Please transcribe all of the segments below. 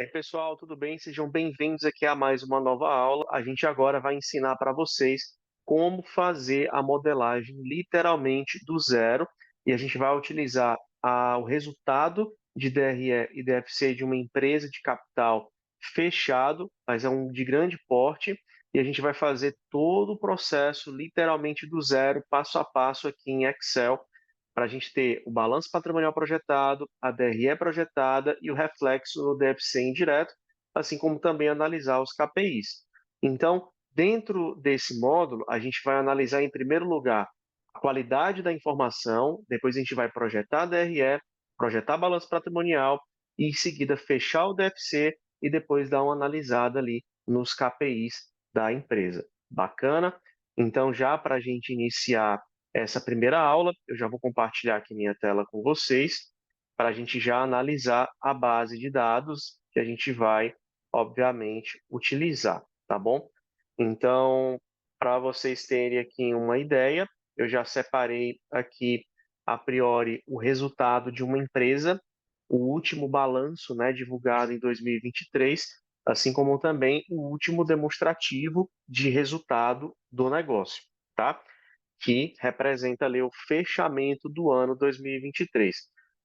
E aí, pessoal, tudo bem? Sejam bem-vindos aqui a mais uma nova aula. A gente agora vai ensinar para vocês como fazer a modelagem literalmente do zero e a gente vai utilizar o resultado de DRE e DFC de uma empresa de capital fechado, mas é um de grande porte, e a gente vai fazer todo o processo literalmente do zero, passo a passo aqui em Excel, para a gente ter o balanço patrimonial projetado, a DRE projetada e o reflexo no DFC indireto, assim como também analisar os KPIs. Então, dentro desse módulo, a gente vai analisar, em primeiro lugar, a qualidade da informação, depois a gente vai projetar a DRE, projetar balanço patrimonial e, em seguida, fechar o DFC e depois dar uma analisada ali nos KPIs da empresa. Bacana? Então, já para a gente iniciar essa primeira aula, eu já vou compartilhar aqui minha tela com vocês, para a gente já analisar a base de dados que a gente vai, obviamente, utilizar, tá bom? Então, para vocês terem aqui uma ideia, eu já separei aqui, a priori, o resultado de uma empresa, o último balanço, né, divulgado em 2023, assim como também o último demonstrativo de resultado do negócio, tá? Que representa ali o fechamento do ano 2023.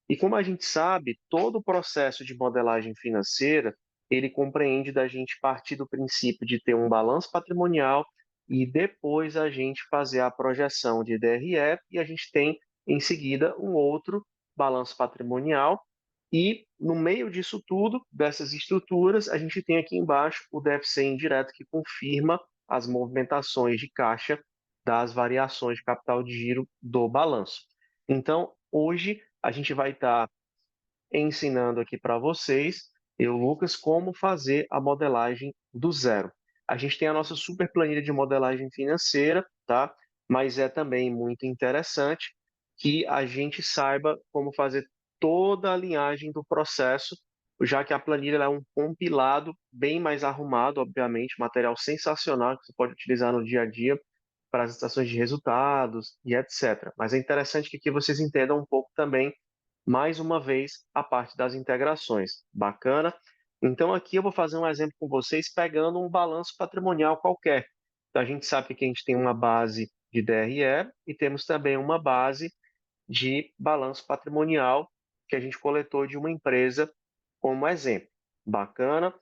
E como a gente sabe, todo o processo de modelagem financeira, ele compreende da gente partir do princípio de ter um balanço patrimonial e depois a gente fazer a projeção de DRE e a gente tem em seguida um outro balanço patrimonial e no meio disso tudo, dessas estruturas, a gente tem aqui embaixo o DFC indireto que confirma as movimentações de caixa das variações de capital de giro do balanço. Então, hoje a gente vai estar ensinando aqui para vocês, eu, Lucas, como fazer a modelagem do zero. A gente tem a nossa super planilha de modelagem financeira, tá? Mas é também muito interessante que a gente saiba como fazer toda a linhagem do processo, já que a planilha ela é um compilado bem mais arrumado, obviamente, material sensacional que você pode utilizar no dia a dia para as estações de resultados e etc. Mas é interessante que aqui vocês entendam um pouco também, mais uma vez, a parte das integrações. Bacana? Então, aqui eu vou fazer um exemplo com vocês pegando um balanço patrimonial qualquer. Então, a gente sabe que a gente tem uma base de DRE e temos também uma base de balanço patrimonial que a gente coletou de uma empresa como exemplo. Bacana?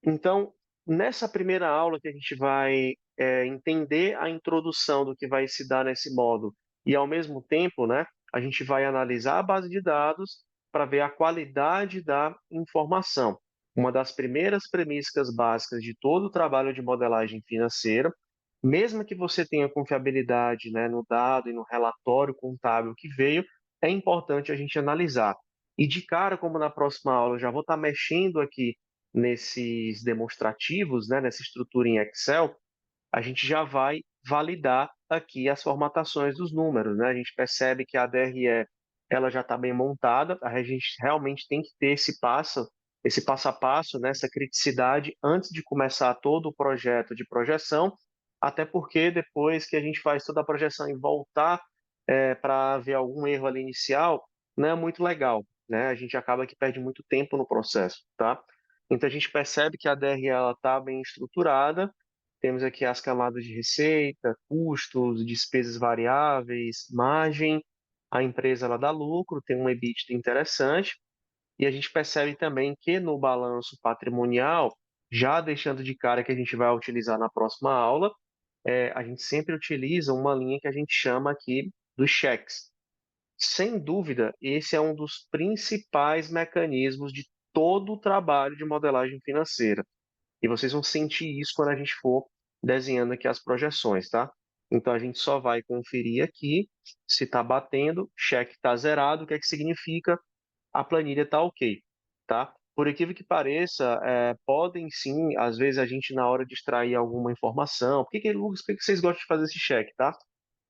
Então, nessa primeira aula que a gente vai entender a introdução do que vai se dar nesse módulo e, ao mesmo tempo, né, a gente vai analisar a base de dados para ver a qualidade da informação. Uma das primeiras premissas básicas de todo o trabalho de modelagem financeira, mesmo que você tenha confiabilidade, né, no dado e no relatório contábil que veio, é importante a gente analisar. E de cara, como na próxima aula eu já vou estar mexendo aqui nesses demonstrativos, né, nessa estrutura em Excel, a gente já vai validar aqui as formatações dos números, né? A gente percebe que a DRE ela já está bem montada, a gente realmente tem que ter esse passo a passo, né, essa criticidade antes de começar todo o projeto de projeção, até porque depois que a gente faz toda a projeção e voltar para ver algum erro ali inicial, não é muito legal, né? A gente acaba que perde muito tempo no processo, tá? Então a gente percebe que a DRE está bem estruturada, temos aqui as camadas de receita, custos, despesas variáveis, margem, a empresa ela dá lucro, tem um EBITDA interessante, e a gente percebe também que no balanço patrimonial, já deixando de cara que a gente vai utilizar na próxima aula, a gente sempre utiliza uma linha que a gente chama aqui dos cheques. Sem dúvida, esse é um dos principais mecanismos de todo o trabalho de modelagem financeira. E vocês vão sentir isso quando a gente for desenhando aqui as projeções, tá? Então a gente só vai conferir aqui se está batendo, cheque está zerado, o que é que significa? A planilha está ok, tá? Por incrível que pareça, podem sim, às vezes a gente na hora de extrair alguma informação, Lucas, por que vocês gostam de fazer esse cheque, tá?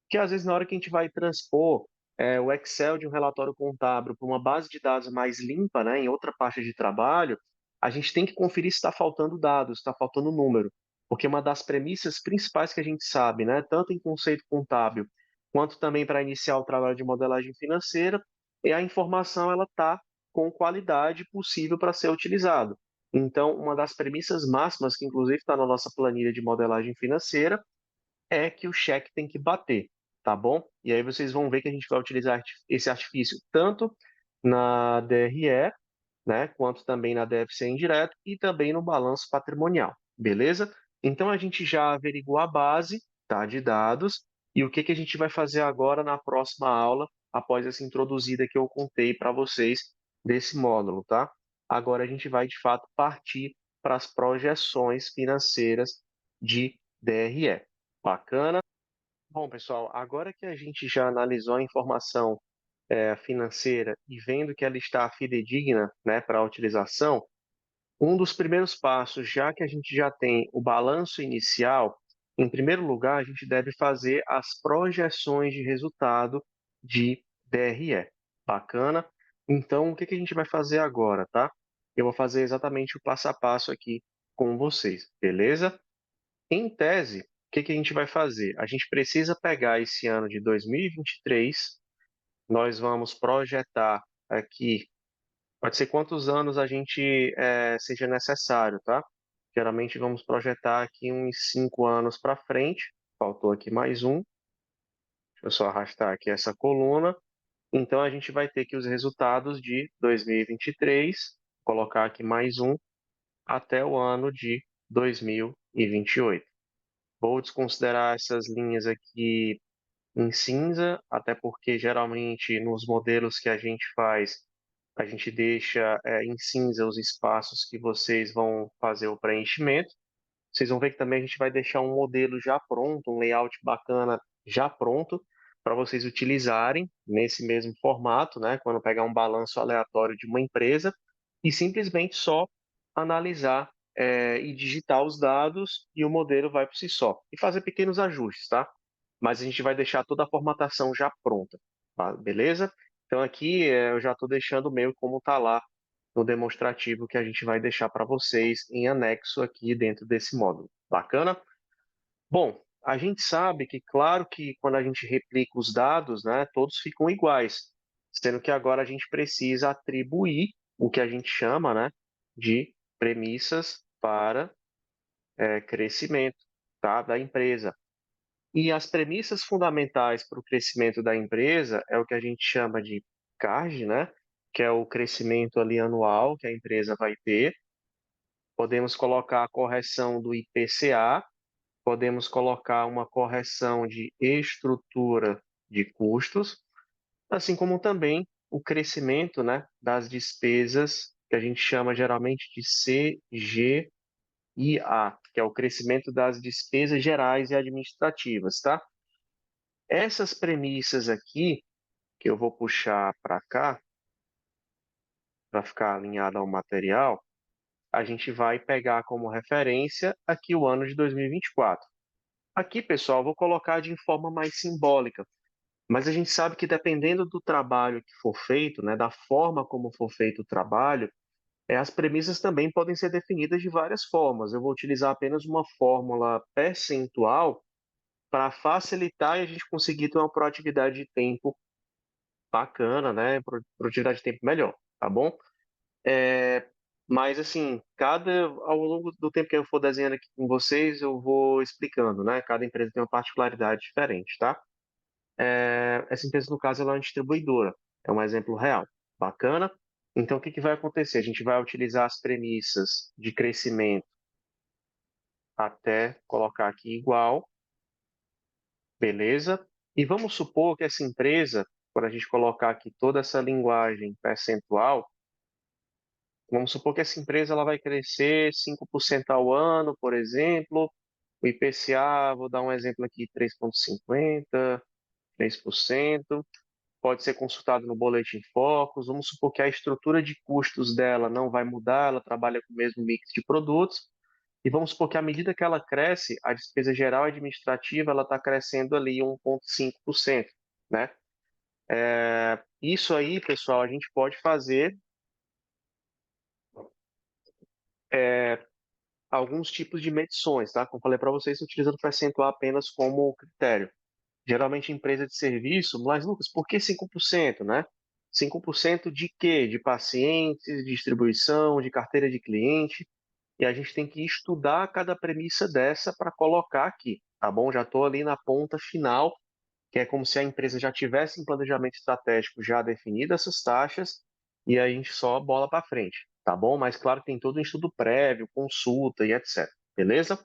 Porque às vezes na hora que a gente vai transpor o Excel de um relatório contábil para uma base de dados mais limpa, né, em outra parte de trabalho, a gente tem que conferir se está faltando dados, se está faltando número. Porque uma das premissas principais que a gente sabe, né, tanto em conceito contábil, quanto também para iniciar o trabalho de modelagem financeira, é a informação ela está com qualidade possível para ser utilizada. Então, uma das premissas máximas, que inclusive está na nossa planilha de modelagem financeira, é que o cheque tem que bater, tá bom? E aí vocês vão ver que a gente vai utilizar esse artifício tanto na DRE, né, quanto também na DFC indireto e também no balanço patrimonial, beleza? Então a gente já averigou a base, tá, de dados e o que que a gente vai fazer agora na próxima aula, após essa introduzida que eu contei para vocês desse módulo, tá? Agora a gente vai de fato partir para as projeções financeiras de DRE. Bacana? Bom, pessoal, agora que a gente já analisou a informação financeira e vendo que ela está fidedigna, né, para a utilização, um dos primeiros passos, já que a gente já tem o balanço inicial, em primeiro lugar, a gente deve fazer as projeções de resultado de DRE. Bacana? Então, o que que a gente vai fazer agora, tá? Eu vou fazer exatamente o passo a passo aqui com vocês, beleza? Em tese, o que que a gente vai fazer? A gente precisa pegar esse ano de 2023, nós vamos projetar aqui, pode ser quantos anos a gente seja necessário, tá? Geralmente vamos projetar aqui uns 5 anos para frente, faltou aqui mais um, deixa eu só arrastar aqui essa coluna. Então a gente vai ter aqui os resultados de 2023, colocar aqui mais um, até o ano de 2028. Vou desconsiderar essas linhas aqui em cinza, até porque geralmente nos modelos que a gente faz, a gente deixa em cinza os espaços que vocês vão fazer o preenchimento. Vocês vão ver que também a gente vai deixar um modelo já pronto, um layout bacana já pronto, para vocês utilizarem nesse mesmo formato, né? Quando pegar um balanço aleatório de uma empresa e simplesmente só analisar e digitar os dados e o modelo vai por si só. E fazer pequenos ajustes, tá? Mas a gente vai deixar toda a formatação já pronta, tá? Beleza? Então aqui eu já estou deixando o meu como está lá no demonstrativo que a gente vai deixar para vocês em anexo aqui dentro desse módulo. Bacana? Bom, a gente sabe que, claro que quando a gente replica os dados, né, todos ficam iguais, sendo que agora a gente precisa atribuir o que a gente chama, né, de premissas para crescimento, tá, da empresa. E as premissas fundamentais para o crescimento da empresa é o que a gente chama de CARD, né? Que é o crescimento ali anual que a empresa vai ter. Podemos colocar a correção do IPCA, podemos colocar uma correção de estrutura de custos, assim como também o crescimento, né, das despesas que a gente chama geralmente de CGIA, que é o crescimento das despesas gerais e administrativas, tá? Essas premissas aqui, que eu vou puxar para cá, para ficar alinhado ao material, a gente vai pegar como referência aqui o ano de 2024. Aqui, pessoal, eu vou colocar de forma mais simbólica, mas a gente sabe que dependendo do trabalho que for feito, né, da forma como for feito o trabalho, as premissas também podem ser definidas de várias formas. Eu vou utilizar apenas uma fórmula percentual para facilitar e a gente conseguir ter uma proatividade de tempo bacana, né? Produtividade de tempo melhor, tá bom? É, mas assim, ao longo do tempo que eu for desenhando aqui com vocês, eu vou explicando, né? Cada empresa tem uma particularidade diferente, tá? Essa empresa, no caso, ela é uma distribuidora, é um exemplo real, bacana? Então, o que que vai acontecer? A gente vai utilizar as premissas de crescimento até colocar aqui igual, beleza? E vamos supor que essa empresa, quando a gente colocar aqui toda essa linguagem percentual, vamos supor que essa empresa ela vai crescer 5% ao ano, por exemplo. O IPCA, vou dar um exemplo aqui, 3,50%, 3%. Pode ser consultado no Boletim Focus. Vamos supor que a estrutura de custos dela não vai mudar, ela trabalha com o mesmo mix de produtos. E vamos supor que à medida que ela cresce, a despesa geral administrativa ela está crescendo ali 1,5%, né? Isso aí, pessoal, a gente pode fazer alguns tipos de medições, tá? Como falei para vocês, utilizando o percentual apenas como critério. Geralmente empresa de serviço, mas Lucas, por que 5%, né? 5% de quê? De pacientes, distribuição, de carteira de cliente. E a gente tem que estudar cada premissa dessa para colocar aqui, tá bom? Já estou ali na ponta final, que é como se a empresa já tivesse em planejamento estratégico já definido essas taxas e a gente só bola para frente, tá bom? Mas claro que tem todo um estudo prévio, consulta e etc. Beleza?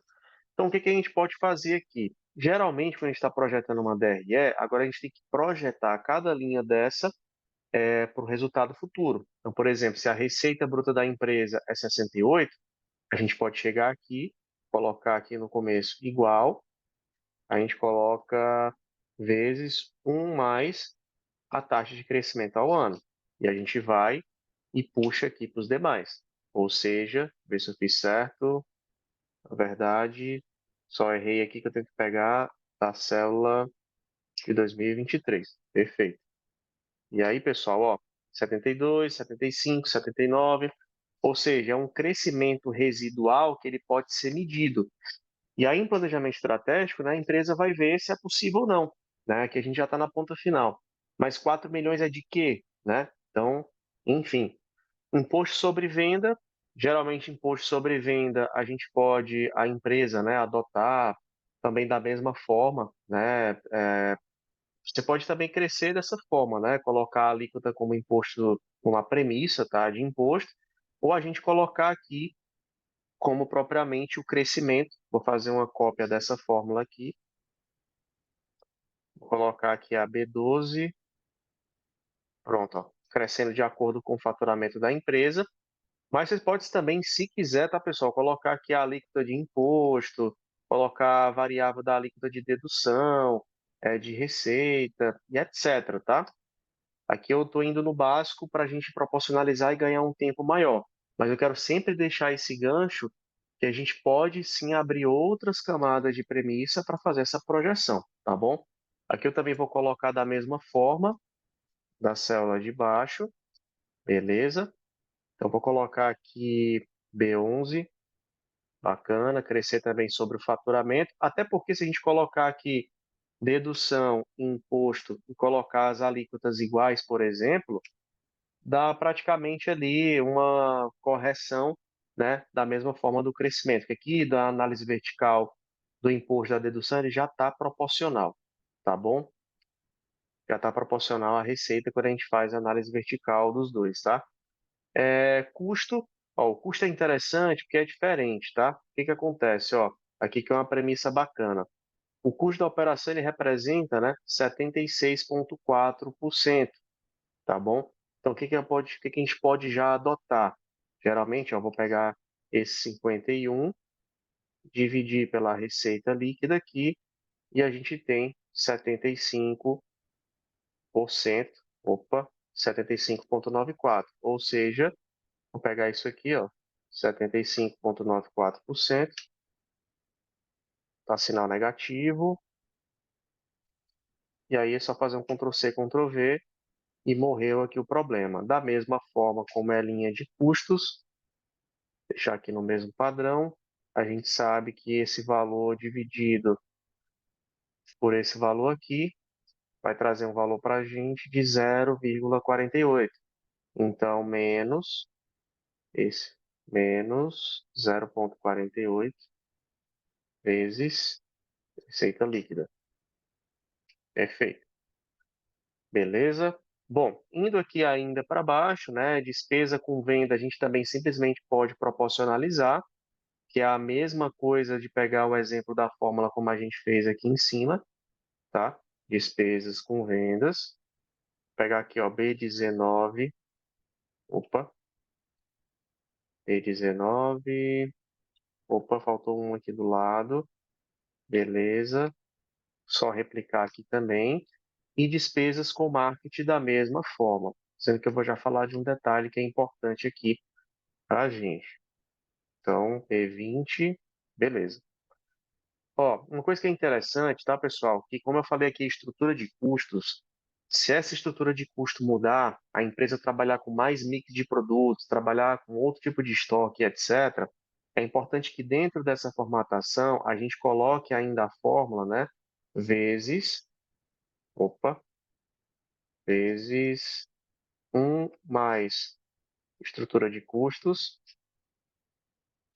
Então, o que que a gente pode fazer aqui? Geralmente, quando a gente está projetando uma DRE, agora a gente tem que projetar cada linha dessa para o resultado futuro. Então, por exemplo, se a receita bruta da empresa é 68, a gente pode chegar aqui, colocar aqui no começo igual, a gente coloca vezes 1 mais a taxa de crescimento ao ano. E a gente vai e puxa aqui para os demais. Ou seja, ver se eu fiz certo. Na verdade, só errei aqui que eu tenho que pegar da célula de 2023. Perfeito. E aí, pessoal, ó, 72, 75, 79, ou seja, é um crescimento residual que ele pode ser medido. E aí, em planejamento estratégico, né, a empresa vai ver se é possível ou não, né, que a gente já está na ponta final. Mas 4 milhões é de quê? Né? Então, enfim, imposto sobre venda, geralmente imposto sobre venda a gente pode, a empresa, né, adotar também da mesma forma, né, você pode também crescer dessa forma, né? Colocar a alíquota como imposto, como a premissa, tá, de imposto, ou a gente colocar aqui como propriamente o crescimento. Vou fazer uma cópia dessa fórmula aqui. Vou colocar aqui a B12, pronto, ó, crescendo de acordo com o faturamento da empresa. Mas vocês podem também, se quiser, tá, pessoal, colocar aqui a alíquota de imposto, colocar a variável da alíquota de dedução, de receita e etc, tá? Aqui eu estou indo no básico para a gente proporcionalizar e ganhar um tempo maior. Mas eu quero sempre deixar esse gancho que a gente pode sim abrir outras camadas de premissa para fazer essa projeção, tá bom? Aqui eu também vou colocar da mesma forma da célula de baixo, beleza? Então vou colocar aqui B11, bacana, crescer também sobre o faturamento, até porque se a gente colocar aqui dedução, imposto e colocar as alíquotas iguais, por exemplo, dá praticamente ali uma correção, né, da mesma forma do crescimento, que aqui da análise vertical do imposto da dedução ele já está proporcional, tá bom? Já está proporcional à receita quando a gente faz a análise vertical dos dois, tá? Custo, ó, o custo é interessante porque é diferente, tá? O que que acontece, ó? Aqui que é uma premissa bacana. O custo da operação ele representa, né, 76,4%, tá bom? Então, o que que a gente pode já adotar? Geralmente, ó, eu vou pegar esse 51, dividir pela receita líquida aqui, e a gente tem 75%, opa, 75,94. Ou seja, vou pegar isso aqui, ó, 75,94%, tá sinal negativo, e aí é só fazer um Ctrl+C, Ctrl+V, e morreu aqui o problema. Da mesma forma como é a linha de custos, deixar aqui no mesmo padrão, a gente sabe que esse valor dividido por esse valor aqui vai trazer um valor para a gente de 0,48. Então, menos esse, menos 0,48 vezes receita líquida. Perfeito. Beleza? Bom, indo aqui ainda para baixo, né, despesa com venda, a gente também simplesmente pode proporcionalizar, que é a mesma coisa de pegar o exemplo da fórmula como a gente fez aqui em cima, tá? Despesas com vendas. Vou pegar aqui, ó, B19. Opa, B19. Opa, faltou um aqui do lado. Beleza. Só replicar aqui também. E despesas com marketing da mesma forma. Sendo que eu vou já falar de um detalhe que é importante aqui para a gente. Então, B20. Beleza. Ó, uma coisa que é interessante, tá, pessoal? Que como eu falei aqui, estrutura de custos, se essa estrutura de custo mudar, a empresa trabalhar com mais mix de produtos, trabalhar com outro tipo de estoque, etc., é importante que dentro dessa formatação a gente coloque ainda a fórmula, né? Vezes, opa, vezes 1 mais estrutura de custos,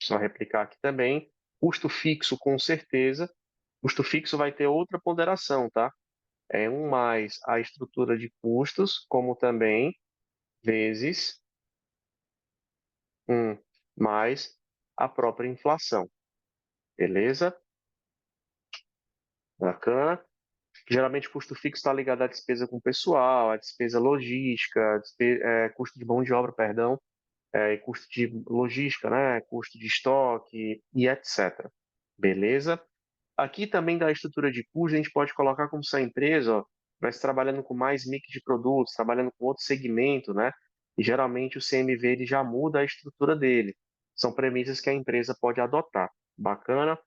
só replicar aqui também, custo fixo com certeza, custo fixo vai ter outra ponderação, tá? É 1 mais a estrutura de custos, como também vezes 1 mais a própria inflação, beleza? Bacana. Geralmente, custo fixo está ligado à despesa com pessoal, à despesa logística, custo de mão de obra, perdão, e custo de logística, né? Custo de estoque e etc. Beleza? Aqui também da estrutura de custo, a gente pode colocar como se a empresa ó, estivesse trabalhando com mais mix de produtos, trabalhando com outro segmento, né? E geralmente o CMV ele já muda a estrutura dele. São premissas que a empresa pode adotar. Bacana?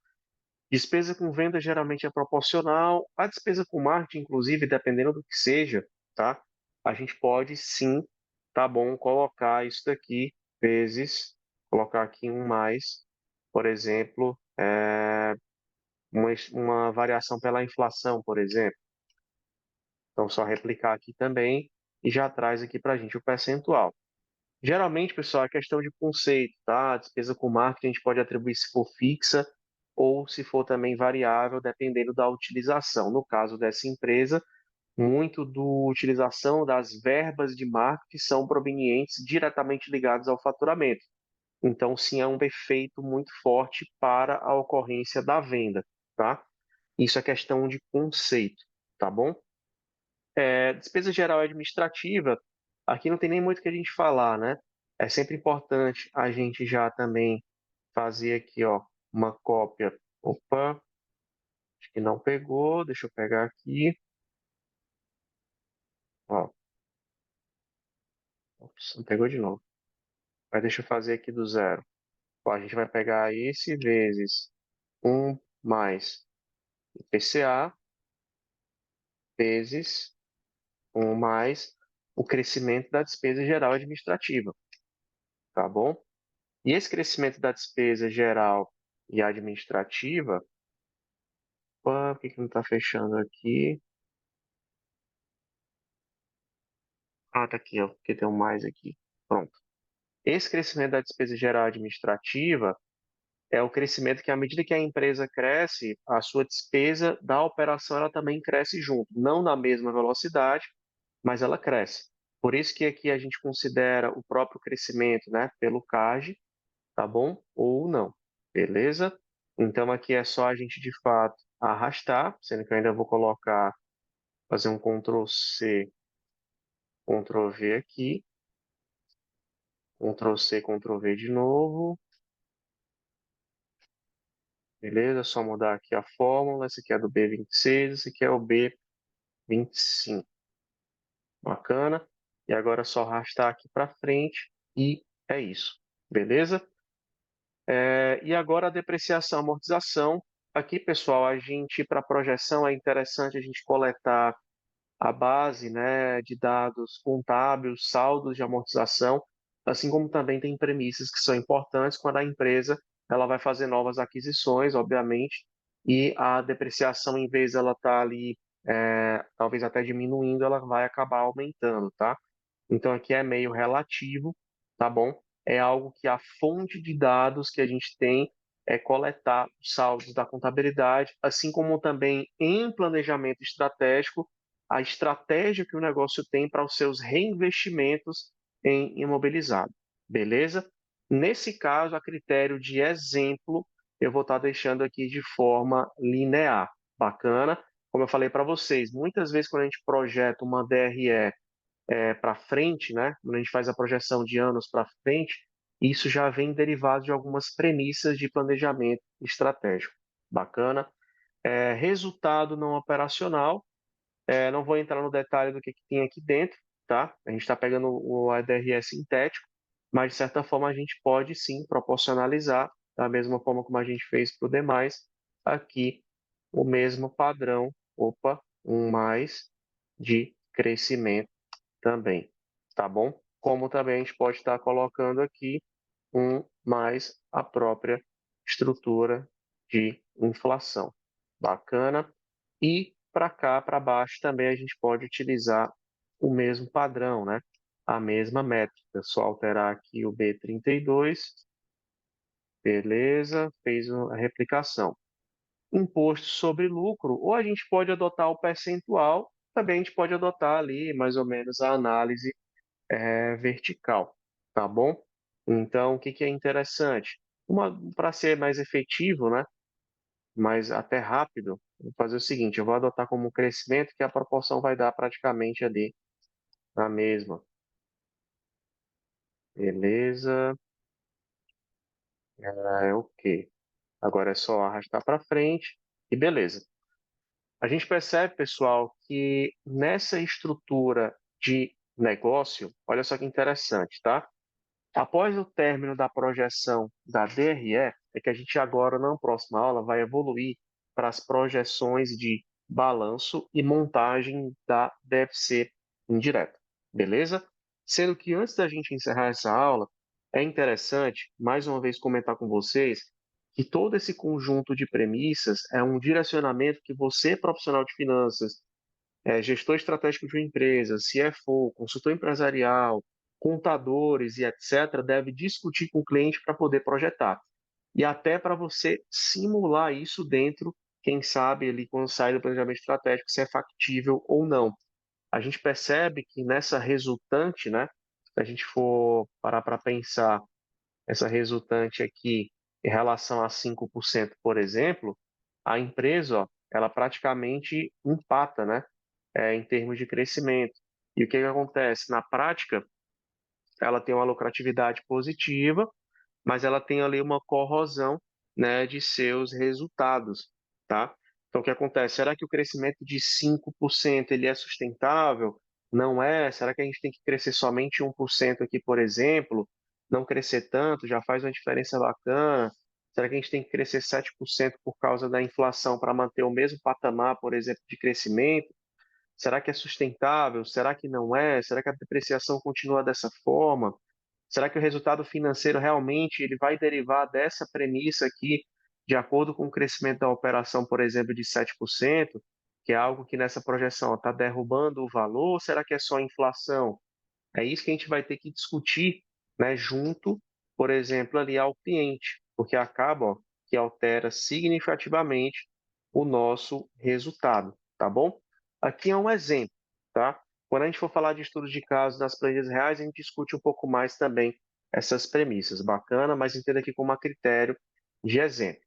Despesa com venda geralmente é proporcional. A despesa com marketing, inclusive, dependendo do que seja, tá? A gente pode sim, tá bom, colocar isso daqui vezes, colocar aqui um mais, por exemplo, uma variação pela inflação, por exemplo. Então, só replicar aqui também e já traz aqui para a gente o percentual. Geralmente, pessoal, é questão de conceito, tá? A despesa com marketing a gente pode atribuir se for fixa ou se for também variável, dependendo da utilização. No caso dessa empresa, muito da utilização das verbas de marketing são provenientes diretamente ligados ao faturamento. Então, sim, é um efeito muito forte para a ocorrência da venda, tá? Isso é questão de conceito, tá bom? Despesa geral administrativa, aqui não tem nem muito o que a gente falar, né? É sempre importante a gente já também fazer aqui, ó, uma cópia. Opa, acho que não pegou, deixa eu pegar aqui. Ó, ops, não pegou de novo. Mas deixa eu fazer aqui do zero. Ó, a gente vai pegar esse vezes 1 mais IPCA vezes 1 mais o crescimento da despesa geral administrativa, tá bom? E esse crescimento da despesa geral e administrativa, por que não está fechando aqui? Ah, tá aqui, ó, porque tem um mais aqui. Pronto. Esse crescimento da despesa geral administrativa é o crescimento que, à medida que a empresa cresce, a sua despesa da operação ela também cresce junto. Não na mesma velocidade, mas ela cresce. Por isso que aqui a gente considera o próprio crescimento, né, pelo CAGE, tá bom? Ou não, beleza? Então aqui é só a gente de fato arrastar, sendo que eu ainda vou colocar, fazer um Ctrl C, Ctrl V aqui, Ctrl C, Ctrl V de novo, beleza? Só mudar aqui a fórmula, esse aqui é do B26, esse aqui é o B25, bacana? E agora é só arrastar aqui para frente e é isso, beleza? E agora a depreciação, amortização. Aqui, pessoal, a gente, para projeção, é interessante a gente coletar a base, né, de dados contábeis, saldos de amortização, assim como também tem premissas que são importantes quando a empresa ela vai fazer novas aquisições, obviamente, e a depreciação, em vez de ela estar ali, talvez até diminuindo, ela vai acabar aumentando, tá? Então aqui é meio relativo, tá bom? É algo que a fonte de dados que a gente tem é coletar os saldos da contabilidade, assim como também em planejamento estratégico, a estratégia que o negócio tem para os seus reinvestimentos em imobilizado. Beleza? Nesse caso, a critério de exemplo, eu vou estar deixando aqui de forma linear. Bacana? Como eu falei para vocês, muitas vezes quando a gente projeta uma DRE para frente, né? Quando a gente faz a projeção de anos para frente, isso já vem derivado de algumas premissas de planejamento estratégico. Bacana. Resultado não operacional. Não vou entrar no detalhe do que tem aqui dentro, tá? A gente está pegando o ADRE sintético, mas de certa forma a gente pode sim proporcionalizar, da mesma forma como a gente fez para o demais, aqui o mesmo padrão, opa, um mais de crescimento também, tá bom? Como também a gente pode estar colocando aqui um mais a própria estrutura de inflação. Bacana? E para cá, para baixo, também a gente pode utilizar o mesmo padrão, né? a mesma métrica, só alterar aqui o B32, beleza, fez a replicação. Imposto sobre lucro, ou a gente pode adotar o percentual, também a gente pode adotar ali mais ou menos a análise vertical, tá bom? Então, o que que é interessante? Para ser mais efetivo, né? Mas até rápido, vou fazer o seguinte, eu vou adotar como crescimento que a proporção vai dar praticamente ali na mesma. Beleza, ok. Agora é só arrastar para frente e beleza. A gente percebe, pessoal, que nessa estrutura de negócio, olha só que interessante, tá? Após o término da projeção da DRE, é que a gente agora, na próxima aula, vai evoluir para as projeções de balanço e montagem da DFC indireta, beleza? Sendo que antes da gente encerrar essa aula, é interessante, mais uma vez, comentar com vocês que todo esse conjunto de premissas é um direcionamento que você, profissional de finanças, gestor estratégico de uma empresa, CFO, consultor empresarial, contadores e etc., deve discutir com o cliente para poder projetar. E até para você simular isso dentro, quem sabe, ali, quando sai do planejamento estratégico, se é factível ou não. A gente percebe que nessa resultante, né, se a gente for parar para pensar, essa resultante aqui em relação a 5%, por exemplo, a empresa, ó, ela praticamente empata, né, em termos de crescimento. E o que que acontece? Na prática, ela tem uma lucratividade positiva, mas ela tem ali uma corrosão, né, de seus resultados, tá? Então, o que acontece? Será que o crescimento de 5% ele é sustentável? Não é? Será que a gente tem que crescer somente 1% aqui, por exemplo? Não crescer tanto, já faz uma diferença bacana? Será que a gente tem que crescer 7% por causa da inflação para manter o mesmo patamar, por exemplo, de crescimento? Será que é sustentável? Será que não é? Será que a depreciação continua dessa forma? Será que o resultado financeiro realmente ele vai derivar dessa premissa aqui, de acordo com o crescimento da operação, por exemplo, de 7%, que é algo que nessa projeção está derrubando o valor? Ou será que é só inflação? É isso que a gente vai ter que discutir, né, junto, por exemplo, ali ao cliente, porque acaba, ó, que altera significativamente o nosso resultado, tá bom? Aqui é um exemplo, tá? Quando a gente for falar de estudos de casos das planilhas reais, a gente discute um pouco mais também essas premissas. Bacana, mas entenda aqui como a critério de exemplo.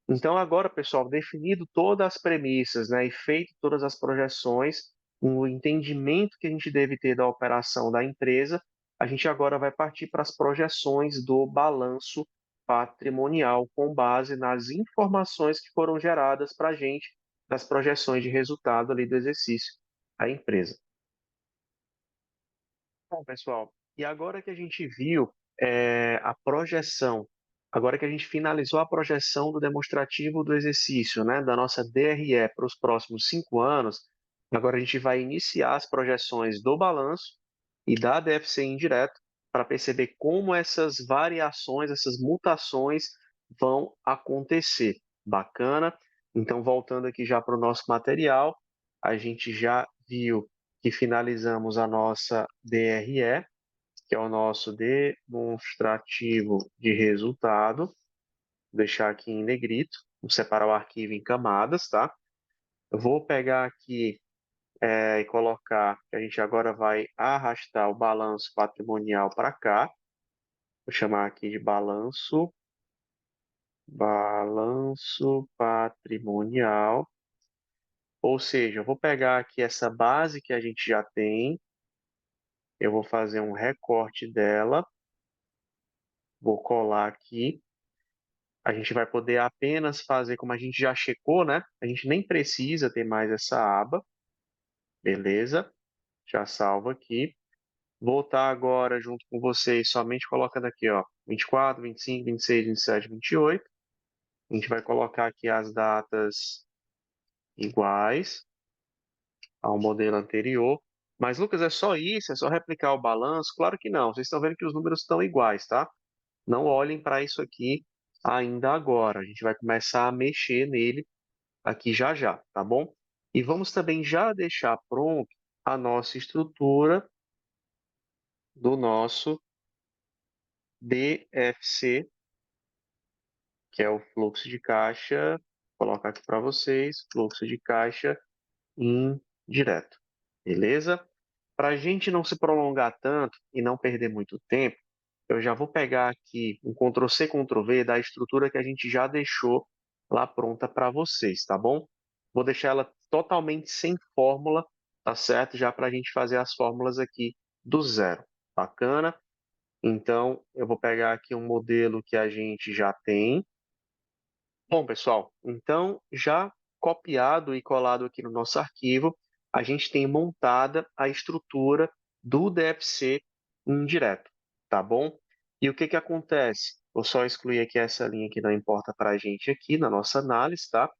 Então, agora, pessoal, definido todas as premissas, né, e feito todas as projeções, o entendimento que a gente deve ter da operação da empresa, a gente agora vai partir para as projeções do balanço patrimonial, com base nas informações que foram geradas para a gente das projeções de resultado ali do exercício da empresa. Bom, pessoal, e agora que a gente viu a projeção, agora que a gente finalizou a projeção do demonstrativo do exercício, né, da nossa DRE para os próximos 5 anos, agora a gente vai iniciar as projeções do balanço e da DFC indireto para perceber como essas variações, essas mutações vão acontecer. Bacana? Então, voltando aqui já para o nosso material, a gente já viu que finalizamos a nossa DRE, que é o nosso demonstrativo de resultado. Vou deixar aqui em negrito, vou separar o arquivo em camadas, tá? Eu vou pegar aqui e colocar que a gente agora vai arrastar o balanço patrimonial para cá. Vou chamar aqui de balanço patrimonial. Ou seja, eu vou pegar aqui essa base que a gente já tem, eu vou fazer um recorte dela, vou colar aqui. A gente vai poder apenas fazer como a gente já checou, né? A gente nem precisa ter mais essa aba, beleza? Já salvo aqui. Vou estar agora junto com vocês somente colocando aqui, ó, 24, 25, 26, 27, 28. A gente vai colocar aqui as datas iguais ao modelo anterior. Mas, Lucas, é só isso? É só replicar o balanço? Claro que não. Vocês estão vendo que os números estão iguais, tá? Não olhem para isso aqui ainda agora. A gente vai começar a mexer nele aqui já já, tá bom? E vamos também já deixar pronto a nossa estrutura do nosso DFC, que é o fluxo de caixa, vou colocar aqui para vocês, fluxo de caixa indireto, beleza? Para a gente não se prolongar tanto e não perder muito tempo, eu já vou pegar aqui um Ctrl+C, Ctrl+V da estrutura que a gente já deixou lá pronta para vocês, tá bom? Vou deixar ela totalmente sem fórmula, tá certo? Já para a gente fazer as fórmulas aqui do zero. Bacana? Então, eu vou pegar aqui um modelo que a gente já tem. Bom, pessoal, então já copiado e colado aqui no nosso arquivo, a gente tem montada a estrutura do DFC indireto, tá bom? E o que que acontece? Vou só excluir aqui essa linha que não importa para a gente aqui na nossa análise, tá?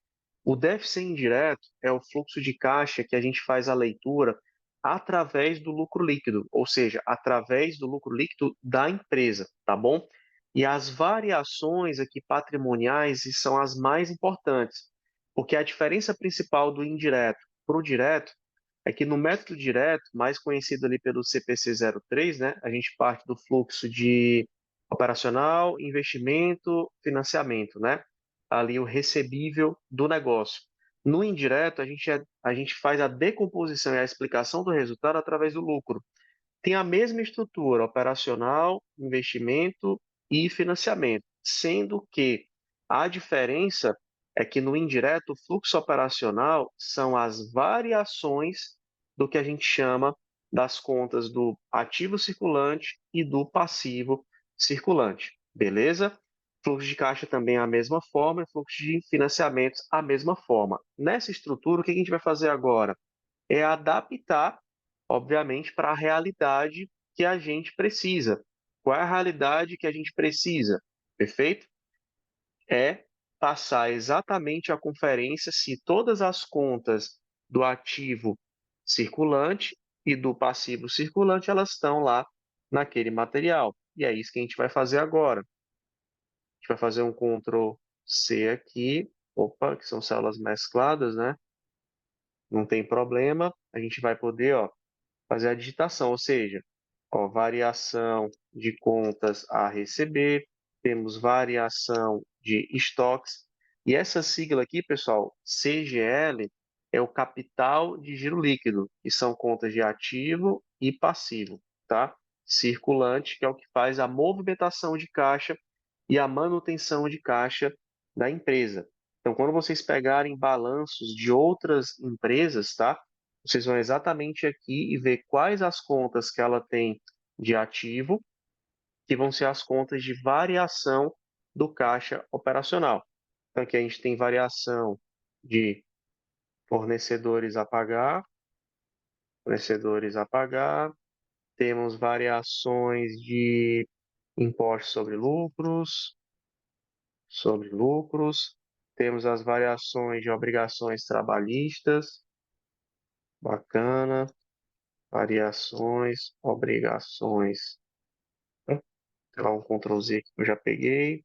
O déficit indireto é o fluxo de caixa que a gente faz a leitura através do lucro líquido, ou seja, através do lucro líquido da empresa, tá bom? E as variações aqui patrimoniais são as mais importantes, porque a diferença principal do indireto para o direto é que no método direto, mais conhecido ali pelo CPC 03, né, a gente parte do fluxo de operacional, investimento, financiamento, né? Ali o recebível do negócio. No indireto, a gente faz a decomposição e a explicação do resultado através do lucro. Tem a mesma estrutura operacional, investimento e financiamento, sendo que a diferença é que no indireto, o fluxo operacional são as variações do que a gente chama das contas do ativo circulante e do passivo circulante, beleza? Fluxo de caixa também é a mesma forma, e fluxo de financiamentos a mesma forma. Nessa estrutura, o que a gente vai fazer agora? É adaptar, obviamente, para a realidade que a gente precisa. Qual é a realidade que a gente precisa? Perfeito? É passar exatamente a conferência se todas as contas do ativo circulante e do passivo circulante elas estão lá naquele material. E é isso que a gente vai fazer agora. A gente vai fazer um Ctrl C aqui, opa, que são células mescladas, né? Não tem problema. A gente vai poder, ó, fazer a digitação, ou seja, ó, variação de contas a receber, temos variação de estoques, e essa sigla aqui, pessoal, CGL, é o capital de giro líquido, que são contas de ativo e passivo, tá? Circulante, que é o que faz a movimentação de caixa e a manutenção de caixa da empresa. Então, quando vocês pegarem balanços de outras empresas, tá? Vocês vão exatamente aqui e ver quais as contas que ela tem de ativo, que vão ser as contas de variação do caixa operacional. Então, aqui a gente tem variação de fornecedores a pagar, temos variações de impostos sobre lucros, temos as variações de obrigações trabalhistas, bacana, variações, obrigações. Vou dar um Ctrl Z aqui que eu já peguei.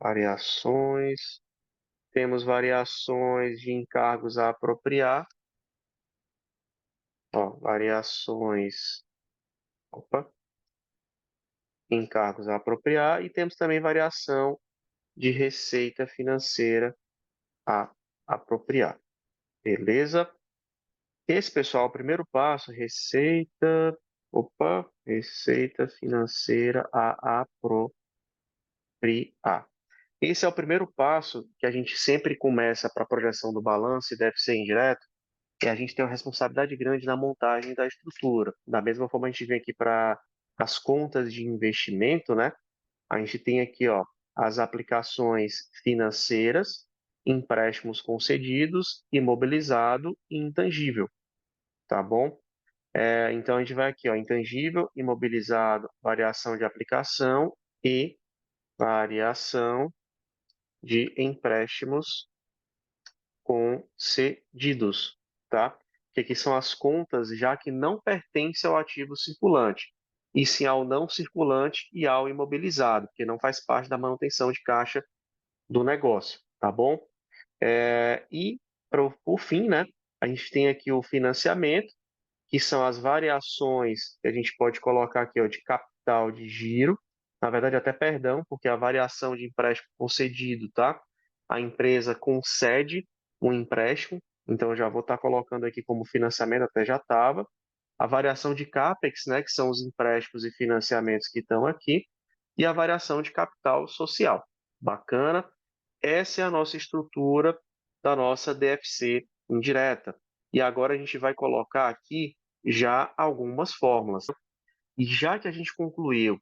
Variações. Temos variações de encargos a apropriar. Ó, variações. Opa, encargos a apropriar. E temos também variação de receita financeira a apropriar. Beleza? Esse, pessoal, é o primeiro passo, receita. Opa, receita financeira a apropriar. Esse é o primeiro passo que a gente sempre começa para a projeção do balanço e deve ser indireto, e a gente tem uma responsabilidade grande na montagem da estrutura. Da mesma forma, a gente vem aqui para as contas de investimento, né? A gente tem aqui, ó, as aplicações financeiras, empréstimos concedidos, imobilizado e intangível, tá bom? Então, a gente vai aqui, ó, intangível, imobilizado, variação de aplicação e variação de empréstimos concedidos, tá? Que aqui são as contas já que não pertencem ao ativo circulante, e sim ao não circulante e ao imobilizado, que não faz parte da manutenção de caixa do negócio, tá bom? E, por fim, né, a gente tem aqui o financiamento, que são as variações que a gente pode colocar aqui, ó, de capital de giro. Na verdade, até perdão, porque a variação de empréstimo concedido, tá? A empresa concede um empréstimo, então eu já vou estar colocando aqui como financiamento, até já estava. A variação de CAPEX, né, que são os empréstimos e financiamentos que estão aqui, e a variação de capital social. Bacana? Essa é a nossa estrutura da nossa DFC indireta. E agora a gente vai colocar aqui já algumas fórmulas. E já que a gente concluiu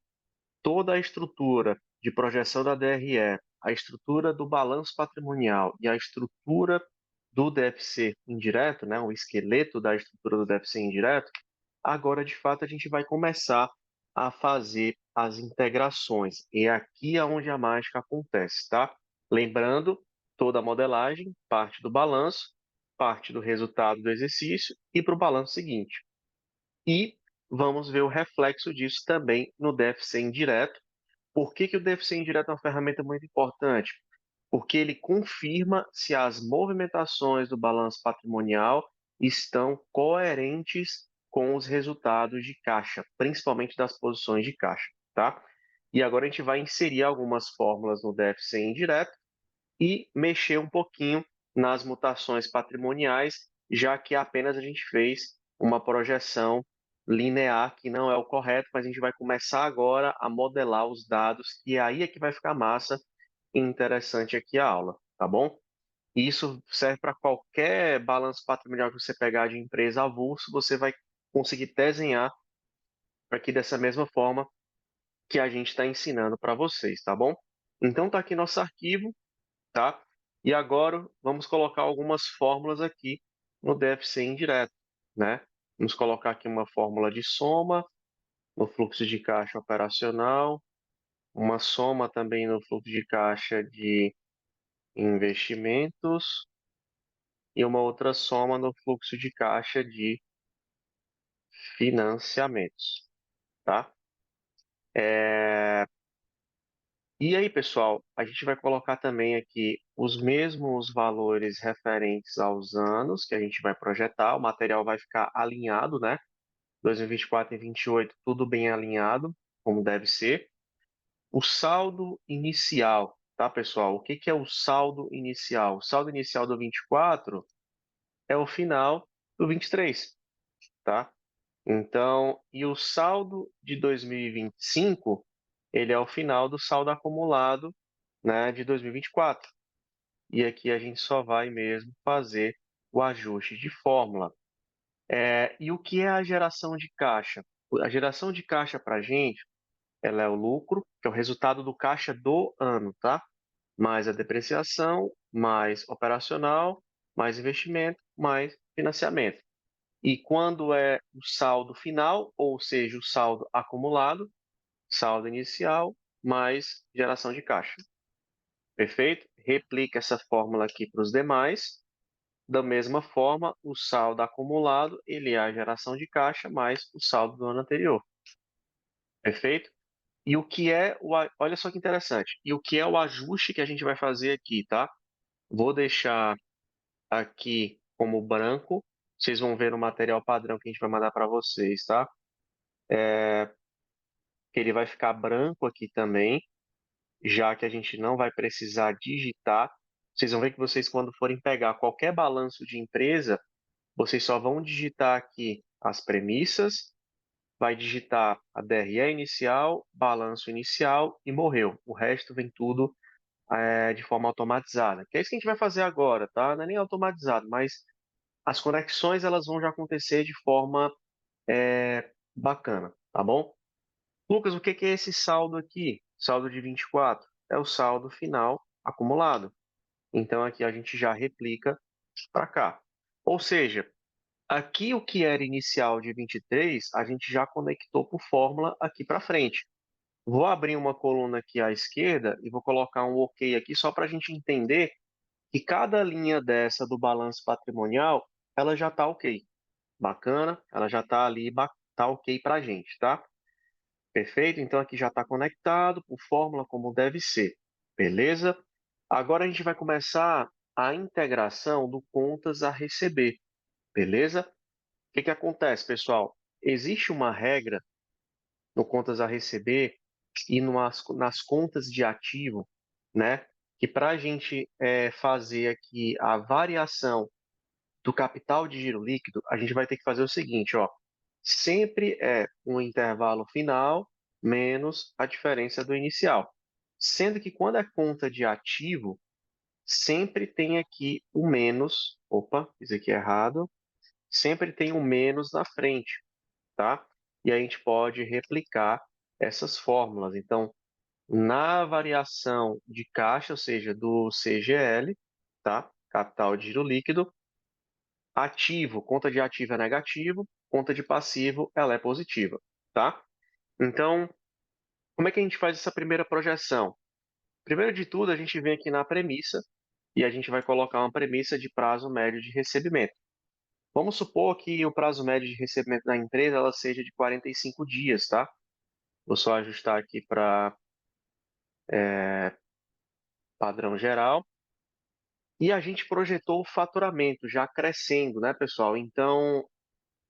toda a estrutura de projeção da DRE, a estrutura do balanço patrimonial e a estrutura do DFC indireto, né, o esqueleto da estrutura do DFC indireto, agora de fato a gente vai começar a fazer as integrações. E é aqui onde a mágica acontece, tá? Lembrando, toda a modelagem parte do balanço, parte do resultado do exercício e para o balanço seguinte. E vamos ver o reflexo disso também no DFC indireto. Por que o DFC indireto é uma ferramenta muito importante? Porque ele confirma se as movimentações do balanço patrimonial estão coerentes com os resultados de caixa, principalmente das posições de caixa, tá? E agora a gente vai inserir algumas fórmulas no DFC indireto e mexer um pouquinho nas mutações patrimoniais, já que apenas a gente fez uma projeção linear, que não é o correto, mas a gente vai começar agora a modelar os dados, e aí é que vai ficar massa e interessante aqui a aula, tá bom? E isso serve para qualquer balanço patrimonial que você pegar de empresa avulso, você vai conseguir desenhar aqui dessa mesma forma que a gente está ensinando para vocês, tá bom? Então tá aqui nosso arquivo, tá? E agora vamos colocar algumas fórmulas aqui no DFC indireto, né? Vamos colocar aqui uma fórmula de soma no fluxo de caixa operacional, uma soma também no fluxo de caixa de investimentos e uma outra soma no fluxo de caixa de financiamentos, tá? E aí, pessoal, a gente vai colocar também aqui os mesmos valores referentes aos anos que a gente vai projetar. O material vai ficar alinhado, né? 2024 e 2028, tudo bem alinhado, como deve ser. O saldo inicial, tá, pessoal? O que que é o saldo inicial? O saldo inicial do 24 é o final do 23, tá? Então, e o saldo de 2025, ele é o final do saldo acumulado, né, de 2024. E aqui a gente só vai mesmo fazer o ajuste de fórmula. E o que é a geração de caixa? A geração de caixa para a gente, ela é o lucro, que é o resultado do caixa do ano, tá? Mais a depreciação, mais operacional, mais investimento, mais financiamento. E quando é o saldo final, ou seja, o saldo acumulado, saldo inicial, mais geração de caixa. Perfeito? Replica essa fórmula aqui para os demais. Da mesma forma, o saldo acumulado, ele é a geração de caixa mais o saldo do ano anterior. Perfeito? E o que é olha só que interessante. E o que é o ajuste que a gente vai fazer aqui, tá? Vou deixar aqui como branco. Vocês vão ver no material padrão que a gente vai mandar para vocês, tá? Que ele vai ficar branco aqui também, já que a gente não vai precisar digitar. Vocês vão ver que vocês, quando forem pegar qualquer balanço de empresa, vocês só vão digitar aqui as premissas, vai digitar a DRE inicial, balanço inicial e morreu. O resto vem tudo de forma automatizada. Que é isso que a gente vai fazer agora, tá? Não é nem automatizado, mas as conexões elas vão já acontecer de forma bacana, tá bom? Lucas, o que que é esse saldo aqui? Saldo de 24 é o saldo final acumulado. Então aqui a gente já replica para cá. Ou seja, aqui o que era inicial de 23, a gente já conectou por fórmula aqui para frente. Vou abrir uma coluna aqui à esquerda e vou colocar um OK aqui só para a gente entender que cada linha dessa do balanço patrimonial, ela já está OK. Bacana, ela já está ali, está OK para a gente, tá? Perfeito? Então aqui já está conectado por fórmula como deve ser. Beleza? Agora a gente vai começar a integração do contas a receber. Beleza? que acontece, pessoal? Existe uma regra no contas a receber e nas contas de ativo, né? Que para a gente fazer aqui a variação do capital de giro líquido, a gente vai ter que fazer o seguinte, ó. Sempre é um intervalo final menos a diferença do inicial. Sendo que quando é conta de ativo, sempre tem aqui o menos. Opa, fiz aqui errado. Sempre tem o menos na frente, tá? E a gente pode replicar essas fórmulas. Então, na variação de caixa, ou seja, do CGL, tá? Capital de giro líquido, ativo, conta de ativo é negativo, conta de passivo ela é positiva, tá? Então, como é que a gente faz essa primeira projeção? Primeiro de tudo, a gente vem aqui na premissa e a gente vai colocar uma premissa de prazo médio de recebimento. Vamos supor que o prazo médio de recebimento da empresa ela seja de 45 dias, tá? Vou só ajustar aqui para padrão geral. E a gente projetou o faturamento já crescendo, né, pessoal? Então,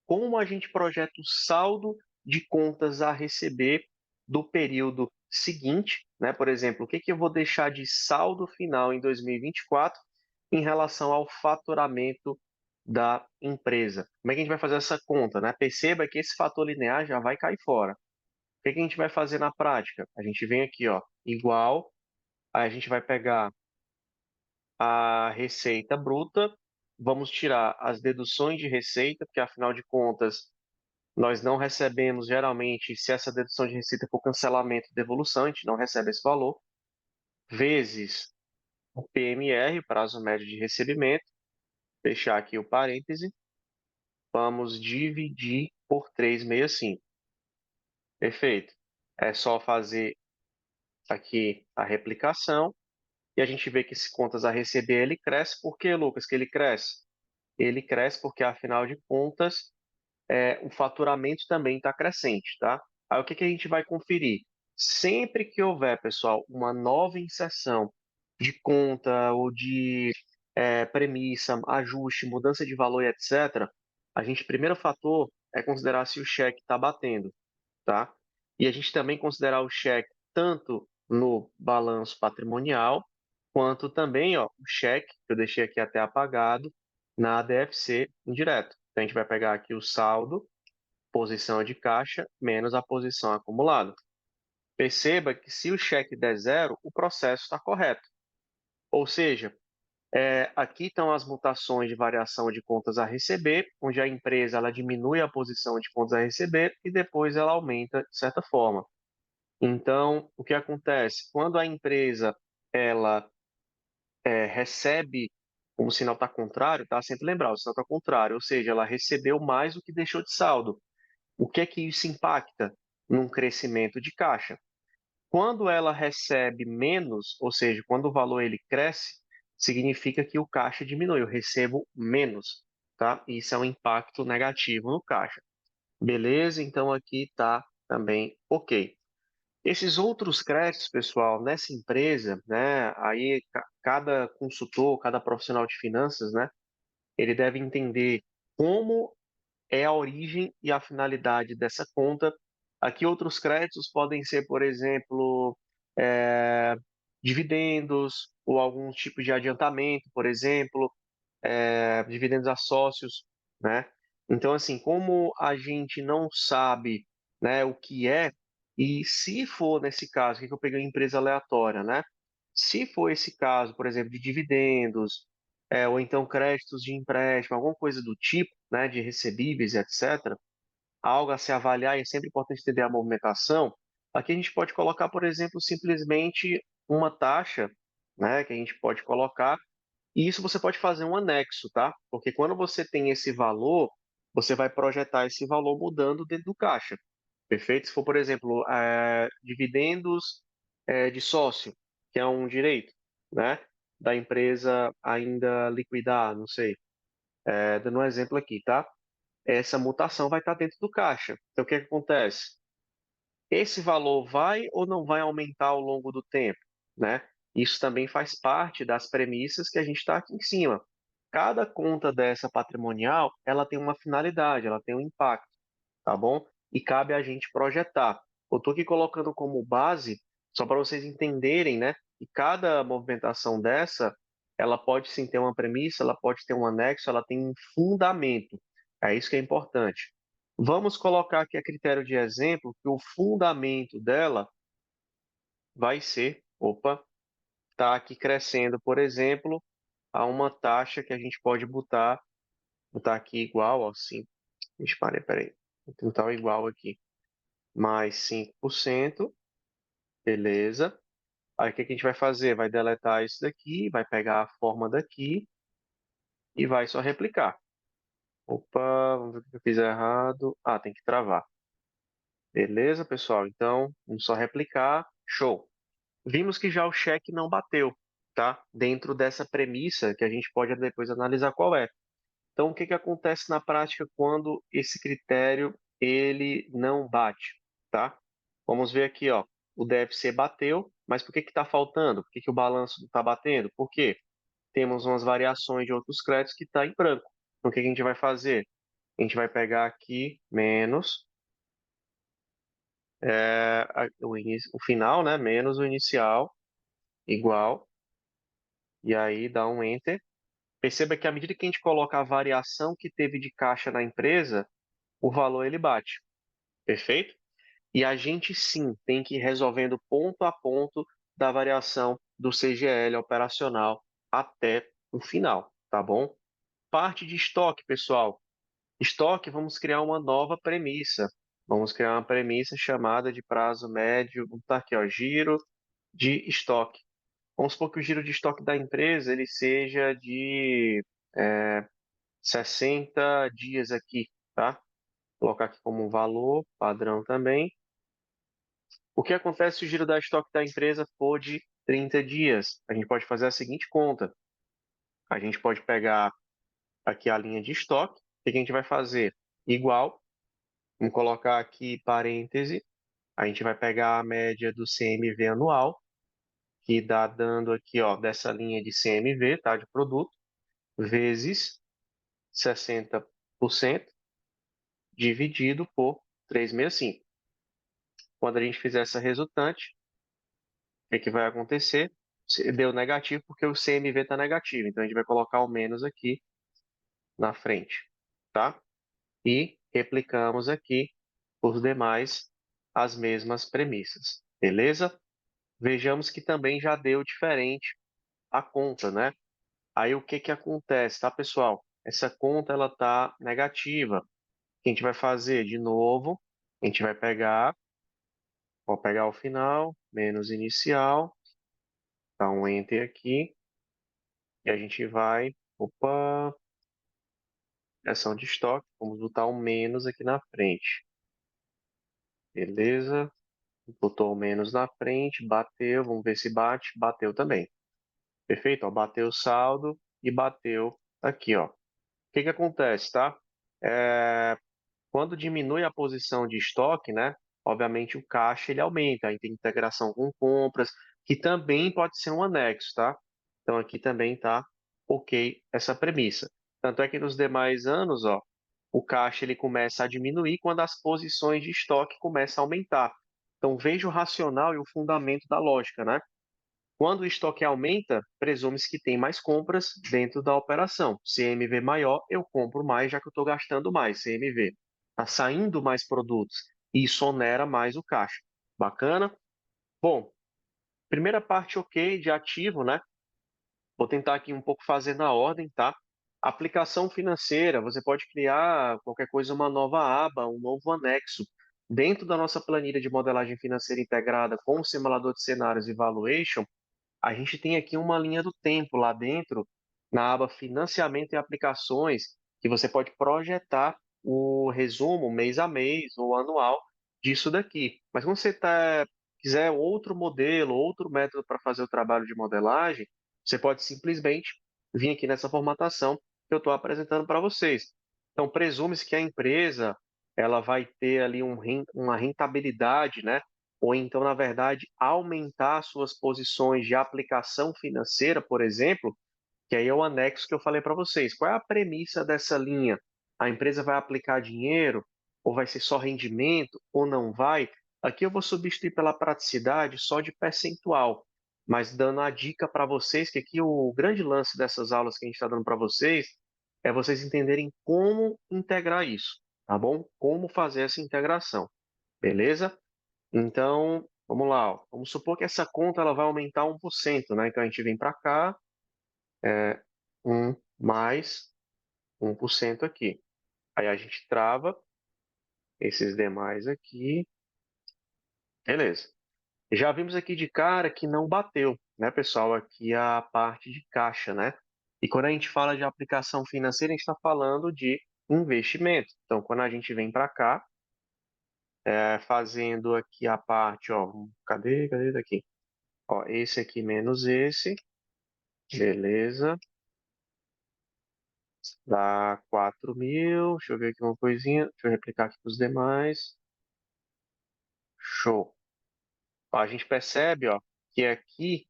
como a gente projeta o saldo de contas a receber do período seguinte, né? Por exemplo, o que que eu vou deixar de saldo final em 2024 em relação ao faturamento da empresa? Como é que a gente vai fazer essa conta, né? Perceba que esse fator linear já vai cair fora. O que que a gente vai fazer na prática? A gente vem aqui, ó, igual, aí a gente vai pegar a receita bruta, vamos tirar as deduções de receita, porque afinal de contas nós não recebemos, geralmente, se essa dedução de receita for cancelamento de devolução, a gente não recebe esse valor, vezes o PMR, prazo médio de recebimento, fechar aqui o parêntese, vamos dividir por 365. Perfeito. É só fazer aqui a replicação e a gente vê que esse contas a receber ele cresce. Por que, Lucas, que ele cresce? Ele cresce porque, afinal de contas, o faturamento também está crescente, tá? Aí o que que a gente vai conferir? Sempre que houver, pessoal, uma nova inserção de conta ou de premissa, ajuste, mudança de valor e etc., a gente, primeiro fator é considerar se o cheque está batendo, tá? E a gente também considerar o cheque tanto no balanço patrimonial, quanto também, ó, o cheque, que eu deixei aqui até apagado, na DFC indireto. Então, a gente vai pegar aqui o saldo, posição de caixa, menos a posição acumulada. Perceba que se o cheque der zero, o processo está correto. Ou seja, aqui estão as mutações de variação de contas a receber, onde a empresa ela diminui a posição de contas a receber e depois ela aumenta de certa forma. Então, o que acontece? Quando a empresa ela recebe, como o sinal está contrário, tá? Sempre lembrar, o sinal está contrário, ou seja, ela recebeu mais do que deixou de saldo. O que é que isso impacta? Num crescimento de caixa. Quando ela recebe menos, ou seja, quando o valor ele cresce, significa que o caixa diminui, eu recebo menos, tá? Isso é um impacto negativo no caixa. Beleza? Então aqui está também ok. Esses outros créditos, pessoal, nessa empresa, né, aí cada consultor, cada profissional de finanças, né, ele deve entender como é a origem e a finalidade dessa conta. Aqui outros créditos podem ser, por exemplo, é, dividendos ou algum tipo de adiantamento, por exemplo, dividendos a sócios, né? Então, assim, como a gente não sabe, né, o que é, e se for nesse caso, que eu peguei uma empresa aleatória, né? Se for esse caso, por exemplo, de dividendos, ou então créditos de empréstimo, alguma coisa do tipo, né, de recebíveis, etc., algo a se avaliar, e é sempre importante entender a movimentação. Aqui a gente pode colocar, por exemplo, simplesmente uma taxa, né, que a gente pode colocar e isso você pode fazer um anexo, tá? Porque quando você tem esse valor, você vai projetar esse valor mudando dentro do caixa. Perfeito? Se for, por exemplo, dividendos de sócio, que é um direito, né? Da empresa ainda liquidar, não sei. Dando um exemplo aqui, tá? Essa mutação vai estar dentro do caixa. Então, o que é que acontece? Esse valor vai ou não vai aumentar ao longo do tempo, né? Isso também faz parte das premissas que a gente está aqui em cima. Cada conta dessa patrimonial, ela tem uma finalidade, ela tem um impacto, tá bom? E cabe a gente projetar. Eu estou aqui colocando como base, só para vocês entenderem, né? Que cada movimentação dessa, ela pode sim ter uma premissa, ela pode ter um anexo, ela tem um fundamento. É isso que é importante. Vamos colocar aqui a critério de exemplo que o fundamento dela vai ser, opa, está aqui crescendo, por exemplo, a uma taxa que a gente pode botar aqui igual, ó, 5. Peraí. Vou tentar o igual aqui. Mais 5%, beleza. Aí o que que a gente vai fazer? Vai deletar isso daqui, vai pegar a forma daqui e vai só replicar. Opa, vamos ver o que eu fiz errado. Ah, tem que travar. Beleza, pessoal? Então, vamos só replicar. Show. Vimos que já o cheque não bateu, tá? Dentro dessa premissa que a gente pode depois analisar qual é. Então, o que que acontece na prática quando esse critério ele não bate, tá? Vamos ver aqui, ó. O DFC bateu, mas por que que está faltando? Por que que o balanço não está batendo? Por quê? Temos umas variações de outros créditos que está em branco. Então, o que que a gente vai fazer? A gente vai pegar aqui menos o final, né? Menos o inicial, igual, e aí dá um Enter. Perceba que à medida que a gente coloca a variação que teve de caixa na empresa, o valor ele bate. Perfeito? E a gente sim tem que ir resolvendo ponto a ponto da variação do CGL operacional até o final, tá bom? Parte de estoque, pessoal. Estoque, vamos criar uma nova premissa. Vamos criar uma premissa chamada de prazo médio. Vamos estar aqui, ó, giro de estoque. Vamos supor que o giro de estoque da empresa ele seja de 60 dias aqui, tá? Vou colocar aqui como um valor padrão também. O que acontece se o giro da estoque da empresa for de 30 dias? A gente pode fazer a seguinte conta. A gente pode pegar aqui a linha de estoque. O que a gente vai fazer? Igual, vamos colocar aqui parêntese. A gente vai pegar a média do CMV anual, que dá dando aqui, ó, dessa linha de CMV, tá, de produto, vezes 60% dividido por 365. Quando a gente fizer essa resultante, o que que vai acontecer? Deu negativo porque o CMV está negativo, então a gente vai colocar o menos aqui na frente, tá? E replicamos aqui os demais as mesmas premissas, beleza? Vejamos que também já deu diferente a conta, né? Aí o que que acontece, tá, pessoal? Essa conta ela tá negativa. O que a gente vai fazer? De novo, a gente vai pegar, vou pegar o final, menos inicial, dá um Enter aqui, e a gente vai, opa, ação de estoque, vamos botar um menos aqui na frente. Beleza, botou o menos na frente, bateu, vamos ver se bate, bateu também. Perfeito? Ó, bateu o saldo e bateu aqui, ó. O que que acontece, tá? Quando diminui a posição de estoque, né? Obviamente o caixa ele aumenta, aí tem integração com compras, que também pode ser um anexo, tá? Então aqui também tá ok essa premissa. Tanto é que nos demais anos, ó, o caixa ele começa a diminuir quando as posições de estoque começam a aumentar. Então veja o racional e o fundamento da lógica, né? Quando o estoque aumenta, presume-se que tem mais compras dentro da operação. CMV maior, eu compro mais, já que eu estou gastando mais. CMV. Está saindo mais produtos. E isso onera mais o caixa. Bacana? Bom, primeira parte ok de ativo, né? Vou tentar aqui um pouco fazer na ordem, tá? Aplicação financeira, você pode criar qualquer coisa, uma nova aba, um novo anexo. Dentro da nossa planilha de modelagem financeira integrada com o simulador de cenários e valuation, a gente tem aqui uma linha do tempo lá dentro, na aba Financiamento e Aplicações, que você pode projetar o resumo mês a mês ou anual disso daqui. Mas quando você quiser outro modelo, outro método para fazer o trabalho de modelagem, você pode simplesmente vir aqui nessa formatação que eu estou apresentando para vocês. Então, presume-se que a empresa ela vai ter ali uma rentabilidade, né? Ou então, na verdade, aumentar suas posições de aplicação financeira, por exemplo, que aí é o anexo que eu falei para vocês. Qual é a premissa dessa linha? A empresa vai aplicar dinheiro, ou vai ser só rendimento, ou não vai? Aqui eu vou substituir pela praticidade só de percentual, mas dando a dica para vocês, que aqui o grande lance dessas aulas que a gente está dando para vocês é vocês entenderem como integrar isso, tá bom? Como fazer essa integração, beleza? Então, vamos lá, ó. Vamos supor que essa conta ela vai aumentar 1%, né? Então a gente vem para cá, 1 mais 1% aqui. Aí a gente trava esses demais aqui, beleza. Já vimos aqui de cara que não bateu, né, pessoal? Aqui a parte de caixa, né? E quando a gente fala de aplicação financeira, a gente está falando de investimento. Então, quando a gente vem para cá, fazendo aqui a parte, ó, cadê daqui? Ó, esse aqui menos esse, beleza. Dá 4.000. Deixa eu ver aqui uma coisinha. Deixa eu replicar aqui para os demais. Show. Ó, a gente percebe, ó, que aqui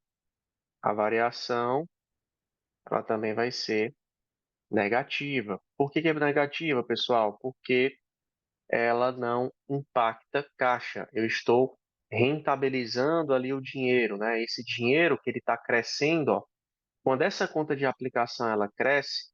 a variação ela também vai ser negativa. Por que que é negativa, pessoal? Porque ela não impacta caixa. Eu estou rentabilizando ali o dinheiro, né? Esse dinheiro que ele está crescendo, ó, quando essa conta de aplicação ela cresce,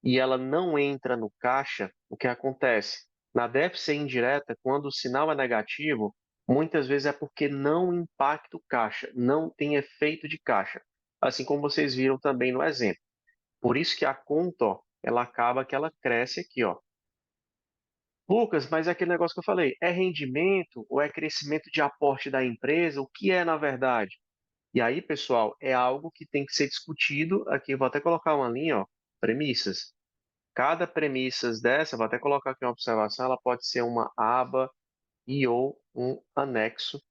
e ela não entra no caixa, o que acontece? Na déficit indireta, quando o sinal é negativo, muitas vezes é porque não impacta o caixa, não tem efeito de caixa. Assim como vocês viram também no exemplo. Por isso que a conta, ó, ela acaba que ela cresce aqui, ó. Lucas, mas é aquele negócio que eu falei, é rendimento ou é crescimento de aporte da empresa? O que é na verdade? E aí, pessoal, é algo que tem que ser discutido. Aqui eu vou até colocar uma linha, ó, premissas. Cada premissa dessa, vou até colocar aqui uma observação, ela pode ser uma aba e ou um anexo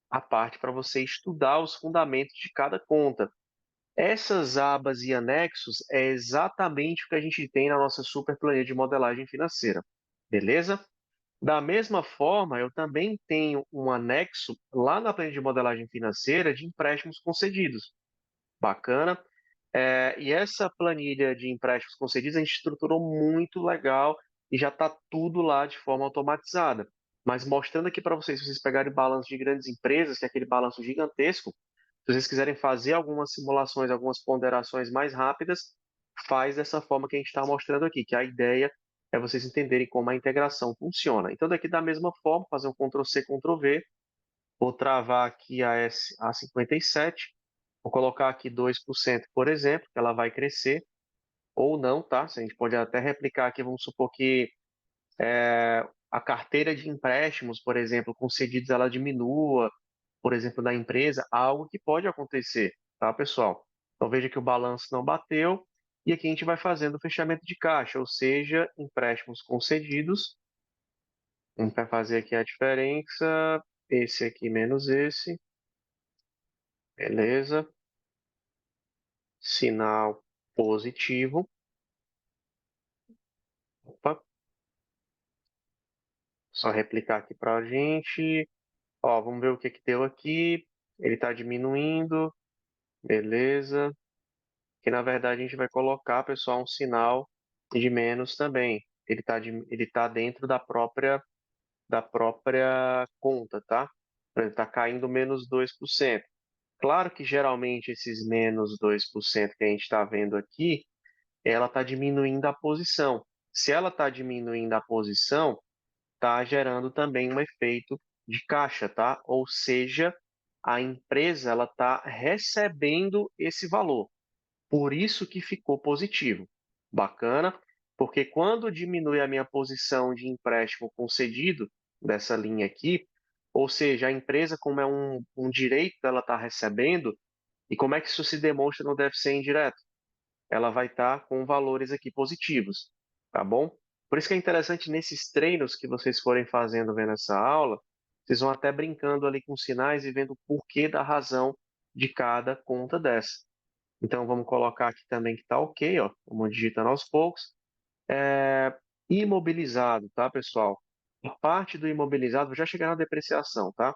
à parte para você estudar os fundamentos de cada conta. Essas abas e anexos é exatamente o que a gente tem na nossa super planilha de modelagem financeira, beleza? Da mesma forma, eu também tenho um anexo lá na planilha de modelagem financeira de empréstimos concedidos. Bacana? E essa planilha de empréstimos concedidos a gente estruturou muito legal e já está tudo lá de forma automatizada. Mas mostrando aqui para vocês, se vocês pegarem balanço de grandes empresas, que é aquele balanço gigantesco, se vocês quiserem fazer algumas simulações, algumas ponderações mais rápidas, faz dessa forma que a gente está mostrando aqui, que a ideia é vocês entenderem como a integração funciona. Então, daqui da mesma forma, fazer um Ctrl+C, Ctrl+V, vou travar aqui a 57. Vou colocar aqui 2%, por exemplo, que ela vai crescer, ou não, tá? A gente pode até replicar aqui, vamos supor que a carteira de empréstimos, por exemplo, concedidos, ela diminua, por exemplo, da empresa, algo que pode acontecer, tá, pessoal? Então veja que o balanço não bateu, e aqui a gente vai fazendo o fechamento de caixa, ou seja, empréstimos concedidos. A gente vai fazer aqui a diferença, esse aqui menos esse, beleza? Sinal positivo. Opa, só replicar aqui para a gente. Ó, vamos ver o que que deu aqui. Ele está diminuindo, beleza. Que na verdade a gente vai colocar, pessoal, um sinal de menos também. Ele tá dentro da própria conta, tá? Ele está caindo menos 2%. Claro que geralmente esses menos 2% que a gente está vendo aqui, ela está diminuindo a posição. Se ela está diminuindo a posição, está gerando também um efeito de caixa, tá? Ou seja, a empresa ela está recebendo esse valor. Por isso que ficou positivo. Bacana, porque quando diminui a minha posição de empréstimo concedido dessa linha aqui, ou seja, a empresa, como é um direito, ela está recebendo, e como é que isso se demonstra no déficit indireto? Ela vai estar com valores aqui positivos, tá bom? Por isso que é interessante nesses treinos que vocês forem fazendo vendo essa aula, vocês vão até brincando ali com sinais e vendo o porquê da razão de cada conta dessa. Então vamos colocar aqui também que está ok, ó. Vamos digitando aos poucos. É, Imobilizado, tá, pessoal? A parte do imobilizado, vou já chegar na depreciação, tá?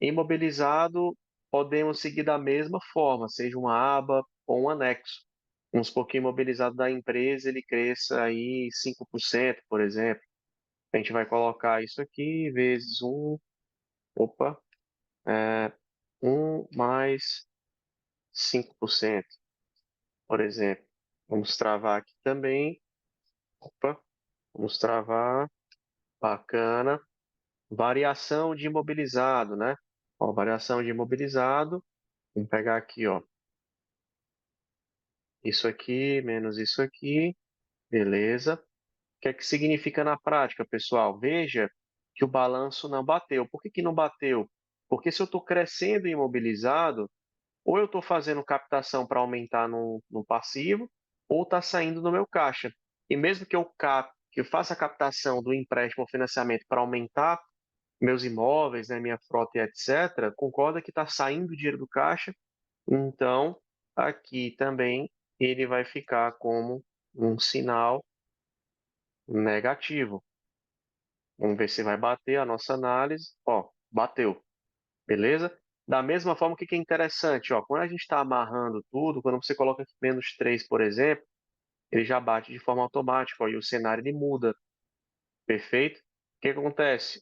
Imobilizado, podemos seguir da mesma forma, seja uma aba ou um anexo. Vamos supor que o imobilizado da empresa ele cresça aí 5%, por exemplo. A gente vai colocar isso aqui vezes opa, é, 1 mais 5%, por exemplo. Vamos travar aqui também. Opa, vamos travar. Bacana. Variação de imobilizado, né? Ó, variação de imobilizado. Vamos pegar aqui, ó. Isso aqui menos isso aqui. Beleza. O que é que significa na prática, pessoal? Veja que o balanço não bateu. Por que que não bateu? Porque se eu estou crescendo imobilizado, ou eu estou fazendo captação para aumentar no passivo, ou está saindo do meu caixa. E mesmo que eu faça a captação do empréstimo ou financiamento para aumentar meus imóveis, né, minha frota e etc., concorda que está saindo dinheiro do caixa, então aqui também ele vai ficar como um sinal negativo. Vamos ver se vai bater a nossa análise. Ó, bateu, beleza? Da mesma forma, o que que é interessante? Ó, quando a gente está amarrando tudo, quando você coloca aqui -3, por exemplo, ele já bate de forma automática, ó, e o cenário ele muda. Perfeito? O que acontece?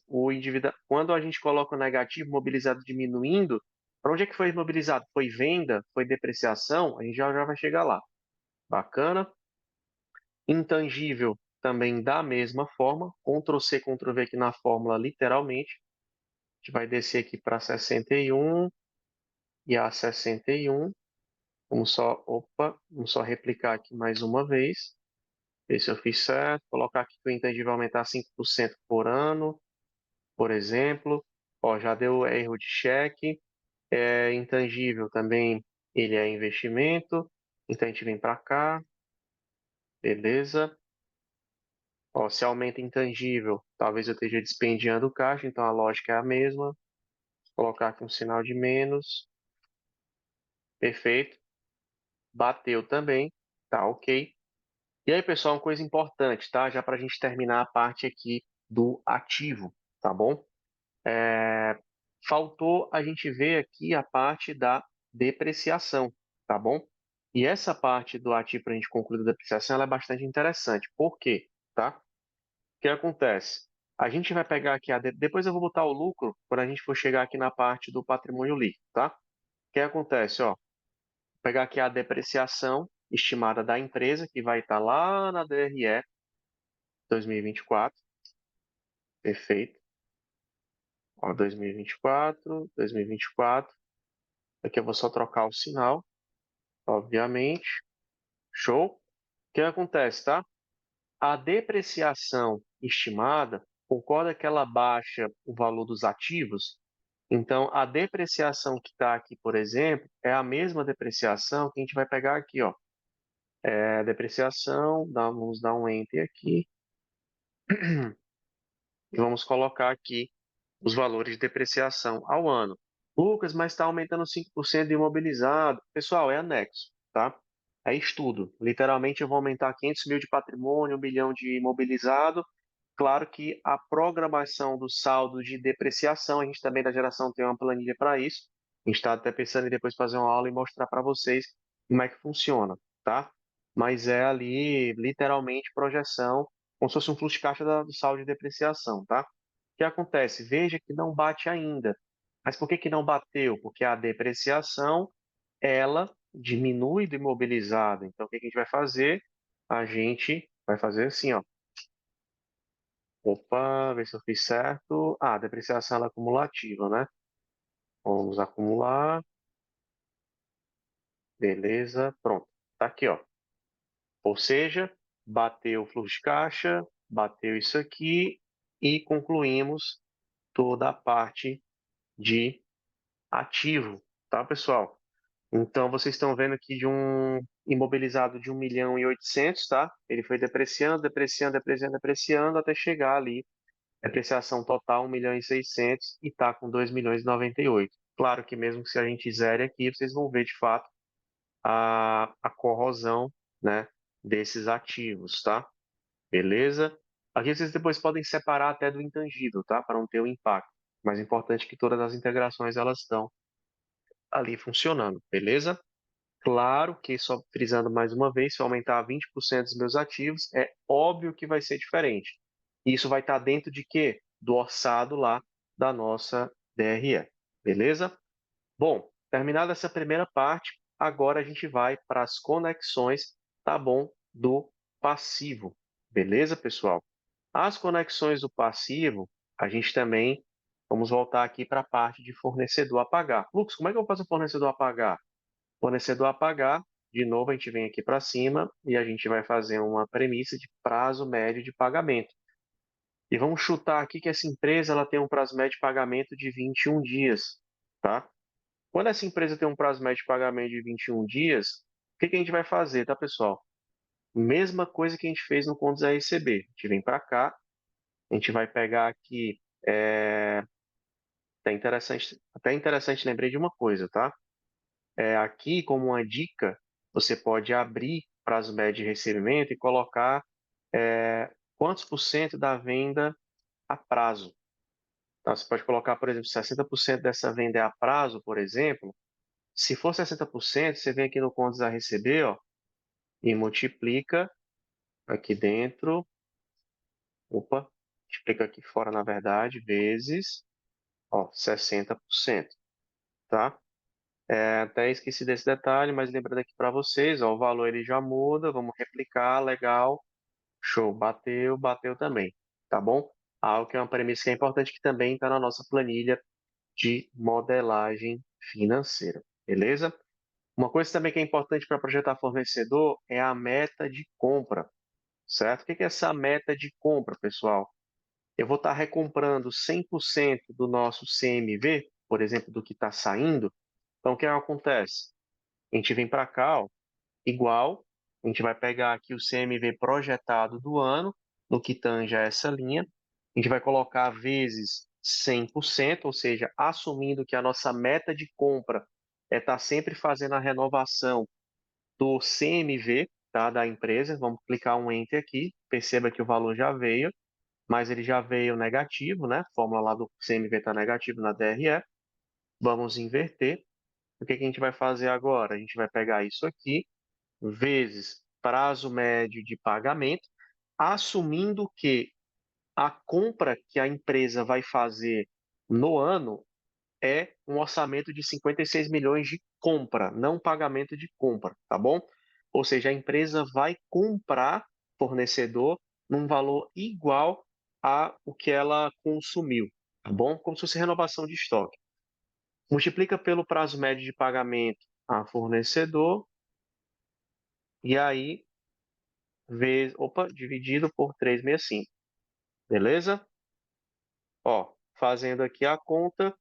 Quando a gente coloca o negativo mobilizado diminuindo, para onde é que foi mobilizado? Foi venda? Foi depreciação? A gente já vai chegar lá. Bacana? Intangível também da mesma forma. Ctrl C, Ctrl V aqui na fórmula, literalmente. A gente vai descer aqui para 61 e a 61. Vamos só replicar aqui mais uma vez. Ver se eu fiz certo. Colocar aqui que o intangível aumentar 5% por ano, por exemplo. Ó, já deu erro de cheque. Intangível também, ele é investimento. Então a gente vem para cá, beleza. Ó, se aumenta intangível, talvez eu esteja dispendiando o caixa, então a lógica é a mesma. Vou colocar aqui um sinal de menos. Perfeito. Bateu também, tá ok. E aí, pessoal, uma coisa importante, tá? Já para a gente terminar a parte aqui do ativo, tá bom? Faltou a gente ver aqui a parte da depreciação, tá bom? E essa parte do ativo para a gente concluir da depreciação ela é bastante interessante. Por quê? Tá? O que acontece? A gente vai pegar aqui, depois eu vou botar o lucro quando a gente for chegar aqui na parte do patrimônio líquido, tá? O que acontece? Ó, vou pegar aqui a depreciação estimada da empresa, que vai estar lá na DRE 2024, perfeito. Ó, 2024, 2024. Aqui eu vou só trocar o sinal, obviamente. Show? O que acontece, tá? A depreciação estimada, concorda que ela baixa o valor dos ativos? Então, a depreciação que está aqui, por exemplo, é a mesma depreciação que a gente vai pegar aqui, ó. Depreciação, vamos dar um Enter aqui, e vamos colocar aqui os valores de depreciação ao ano. Lucas, mas está aumentando 5% de imobilizado. Pessoal, é anexo, tá? É estudo. Literalmente, eu vou aumentar 500 mil de patrimônio, 1 bilhão de imobilizado. Claro que a programação do saldo de depreciação, a gente também da geração tem uma planilha para isso. A gente está até pensando em depois fazer uma aula e mostrar para vocês como é que funciona, tá? Mas é ali, literalmente, projeção, como se fosse um fluxo de caixa do saldo de depreciação, tá? O que acontece? Veja que não bate ainda. Mas por que que não bateu? Porque a depreciação, ela diminui do imobilizado. Então, o que que a gente vai fazer? A gente vai fazer assim, ó. Opa, ver se eu fiz certo. Ah, depreciação ela é acumulativa, né? Vamos acumular. Beleza, pronto. Tá aqui, ó. Ou seja, bateu o fluxo de caixa, bateu isso aqui e concluímos toda a parte de ativo, tá, pessoal? Então, vocês estão vendo aqui de um imobilizado de 1.800.000, tá? Ele foi depreciando, depreciando, depreciando, depreciando, até chegar ali, depreciação total 1.600.000 e está com 2.098. Claro que mesmo que se a gente zere aqui, vocês vão ver de fato a corrosão, né, desses ativos, tá? Beleza? Aqui vocês depois podem separar até do intangível, tá? Para não ter o impacto. Mas é importante que todas as integrações elas estão ali funcionando, beleza? Claro que, só frisando mais uma vez, se eu aumentar 20% dos meus ativos, é óbvio que vai ser diferente. Isso vai estar dentro de quê? Do orçado lá da nossa DRE, beleza? Bom, terminada essa primeira parte, agora a gente vai para as conexões, tá bom, do passivo, beleza, pessoal? As conexões do passivo, a gente também, vamos voltar aqui para a parte de fornecedor a pagar. Lucas, como é que eu faço o fornecedor a pagar? Fornecedor a pagar, de novo a gente vem aqui para cima e a gente vai fazer uma premissa de prazo médio de pagamento. E vamos chutar aqui que essa empresa ela tem um prazo médio de pagamento de 21 dias, tá? Quando essa empresa tem um prazo médio de pagamento de 21 dias, o que que a gente vai fazer, tá, pessoal? Mesma coisa que a gente fez no Contas RCB. A gente vem para cá, a gente vai pegar aqui, até interessante, lembrei de uma coisa, tá? Aqui, como uma dica, você pode abrir prazo médio de recebimento e colocar quantos por cento da venda a prazo. Tá? Você pode colocar, por exemplo, 60% dessa venda é a prazo, por exemplo. Se for 60%, você vem aqui no Contas a receber, ó, e multiplica aqui dentro, opa, multiplica aqui fora, na verdade, vezes, ó, 60%, tá? Até esqueci desse detalhe, mas lembrando aqui para vocês, ó, o valor ele já muda, vamos replicar, legal, show, bateu, bateu também, tá bom? Algo que é uma premissa que é importante que também está na nossa planilha de modelagem financeira, beleza? Uma coisa também que é importante para projetar fornecedor é a meta de compra, certo? O que é essa meta de compra, pessoal? Eu vou estar recomprando 100% do nosso CMV, por exemplo, do que está saindo. Então, o que acontece? A gente vem para cá, ó, igual, a gente vai pegar aqui o CMV projetado do ano, no que tange a essa linha, a gente vai colocar vezes 100%, ou seja, assumindo que a nossa meta de compra é estar sempre fazendo a renovação do CMV, tá, da empresa. Vamos clicar um Enter aqui, perceba que o valor já veio, mas ele já veio negativo, né? A fórmula lá do CMV está negativo na DRE. Vamos inverter. O que que a gente vai fazer agora? A gente vai pegar isso aqui, vezes prazo médio de pagamento, assumindo que a compra que a empresa vai fazer no ano é um orçamento de 56 milhões de compra, não pagamento de compra, tá bom? Ou seja, a empresa vai comprar fornecedor num valor igual a o que ela consumiu, tá bom? Como se fosse renovação de estoque. Multiplica pelo prazo médio de pagamento a fornecedor e aí dividido por 365, beleza? Ó, fazendo aqui a conta,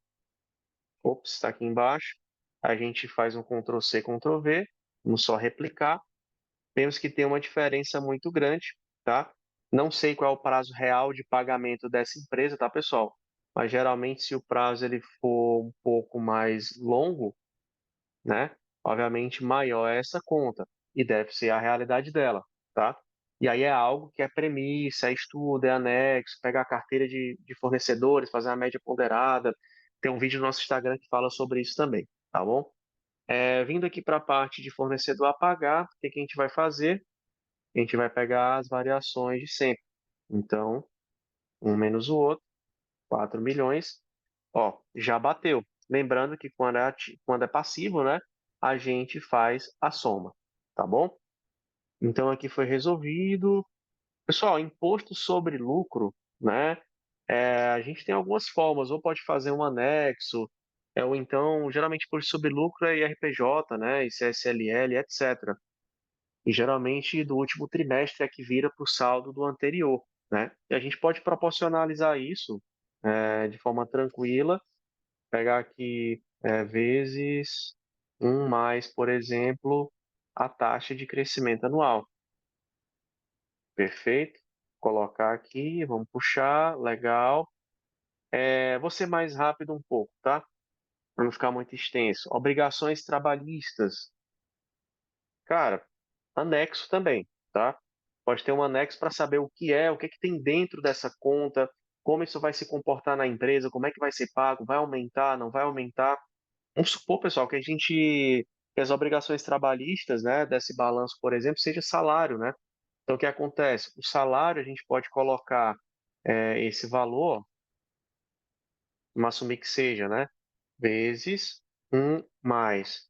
ops, está aqui embaixo, a gente faz um Ctrl C, Ctrl V, vamos só replicar, vemos que tem uma diferença muito grande, tá? Não sei qual é o prazo real de pagamento dessa empresa, tá, pessoal? Mas geralmente, se o prazo ele for um pouco mais longo, né? Obviamente, maior é essa conta e deve ser a realidade dela, tá? E aí é algo que é premissa, é estudo, é anexo, pegar a carteira de fornecedores, fazer a média ponderada. Tem um vídeo no nosso Instagram que fala sobre isso também, tá bom? Vindo aqui para a parte de fornecedor a pagar, o que que a gente vai fazer? A gente vai pegar as variações de sempre. Então, um menos o outro, 4 milhões. Ó, já bateu. Lembrando que quando é passivo, né, a gente faz a soma, tá bom? Então aqui foi resolvido. Pessoal, imposto sobre lucro, né? A gente tem algumas formas, ou pode fazer um anexo, ou então, geralmente, imposto sobre lucro é IRPJ, né? ICSLL, etc. E geralmente do último trimestre é que vira para o saldo do anterior, né? E a gente pode proporcionalizar isso de forma tranquila, pegar aqui vezes um mais, por exemplo, a taxa de crescimento anual. Perfeito? Colocar aqui, vamos puxar, legal. Vou ser mais rápido um pouco, tá? Para não ficar muito extenso. Obrigações trabalhistas. Cara, anexo também, tá? Pode ter um anexo para saber o que é que tem dentro dessa conta, como isso vai se comportar na empresa, como é que vai ser pago, vai aumentar, não vai aumentar. Vamos supor, pessoal, que a gente que as obrigações trabalhistas, né, desse balanço, por exemplo, seja salário, né? Então, o que acontece? O salário, a gente pode colocar esse valor, vamos assumir que seja, né, vezes um mais.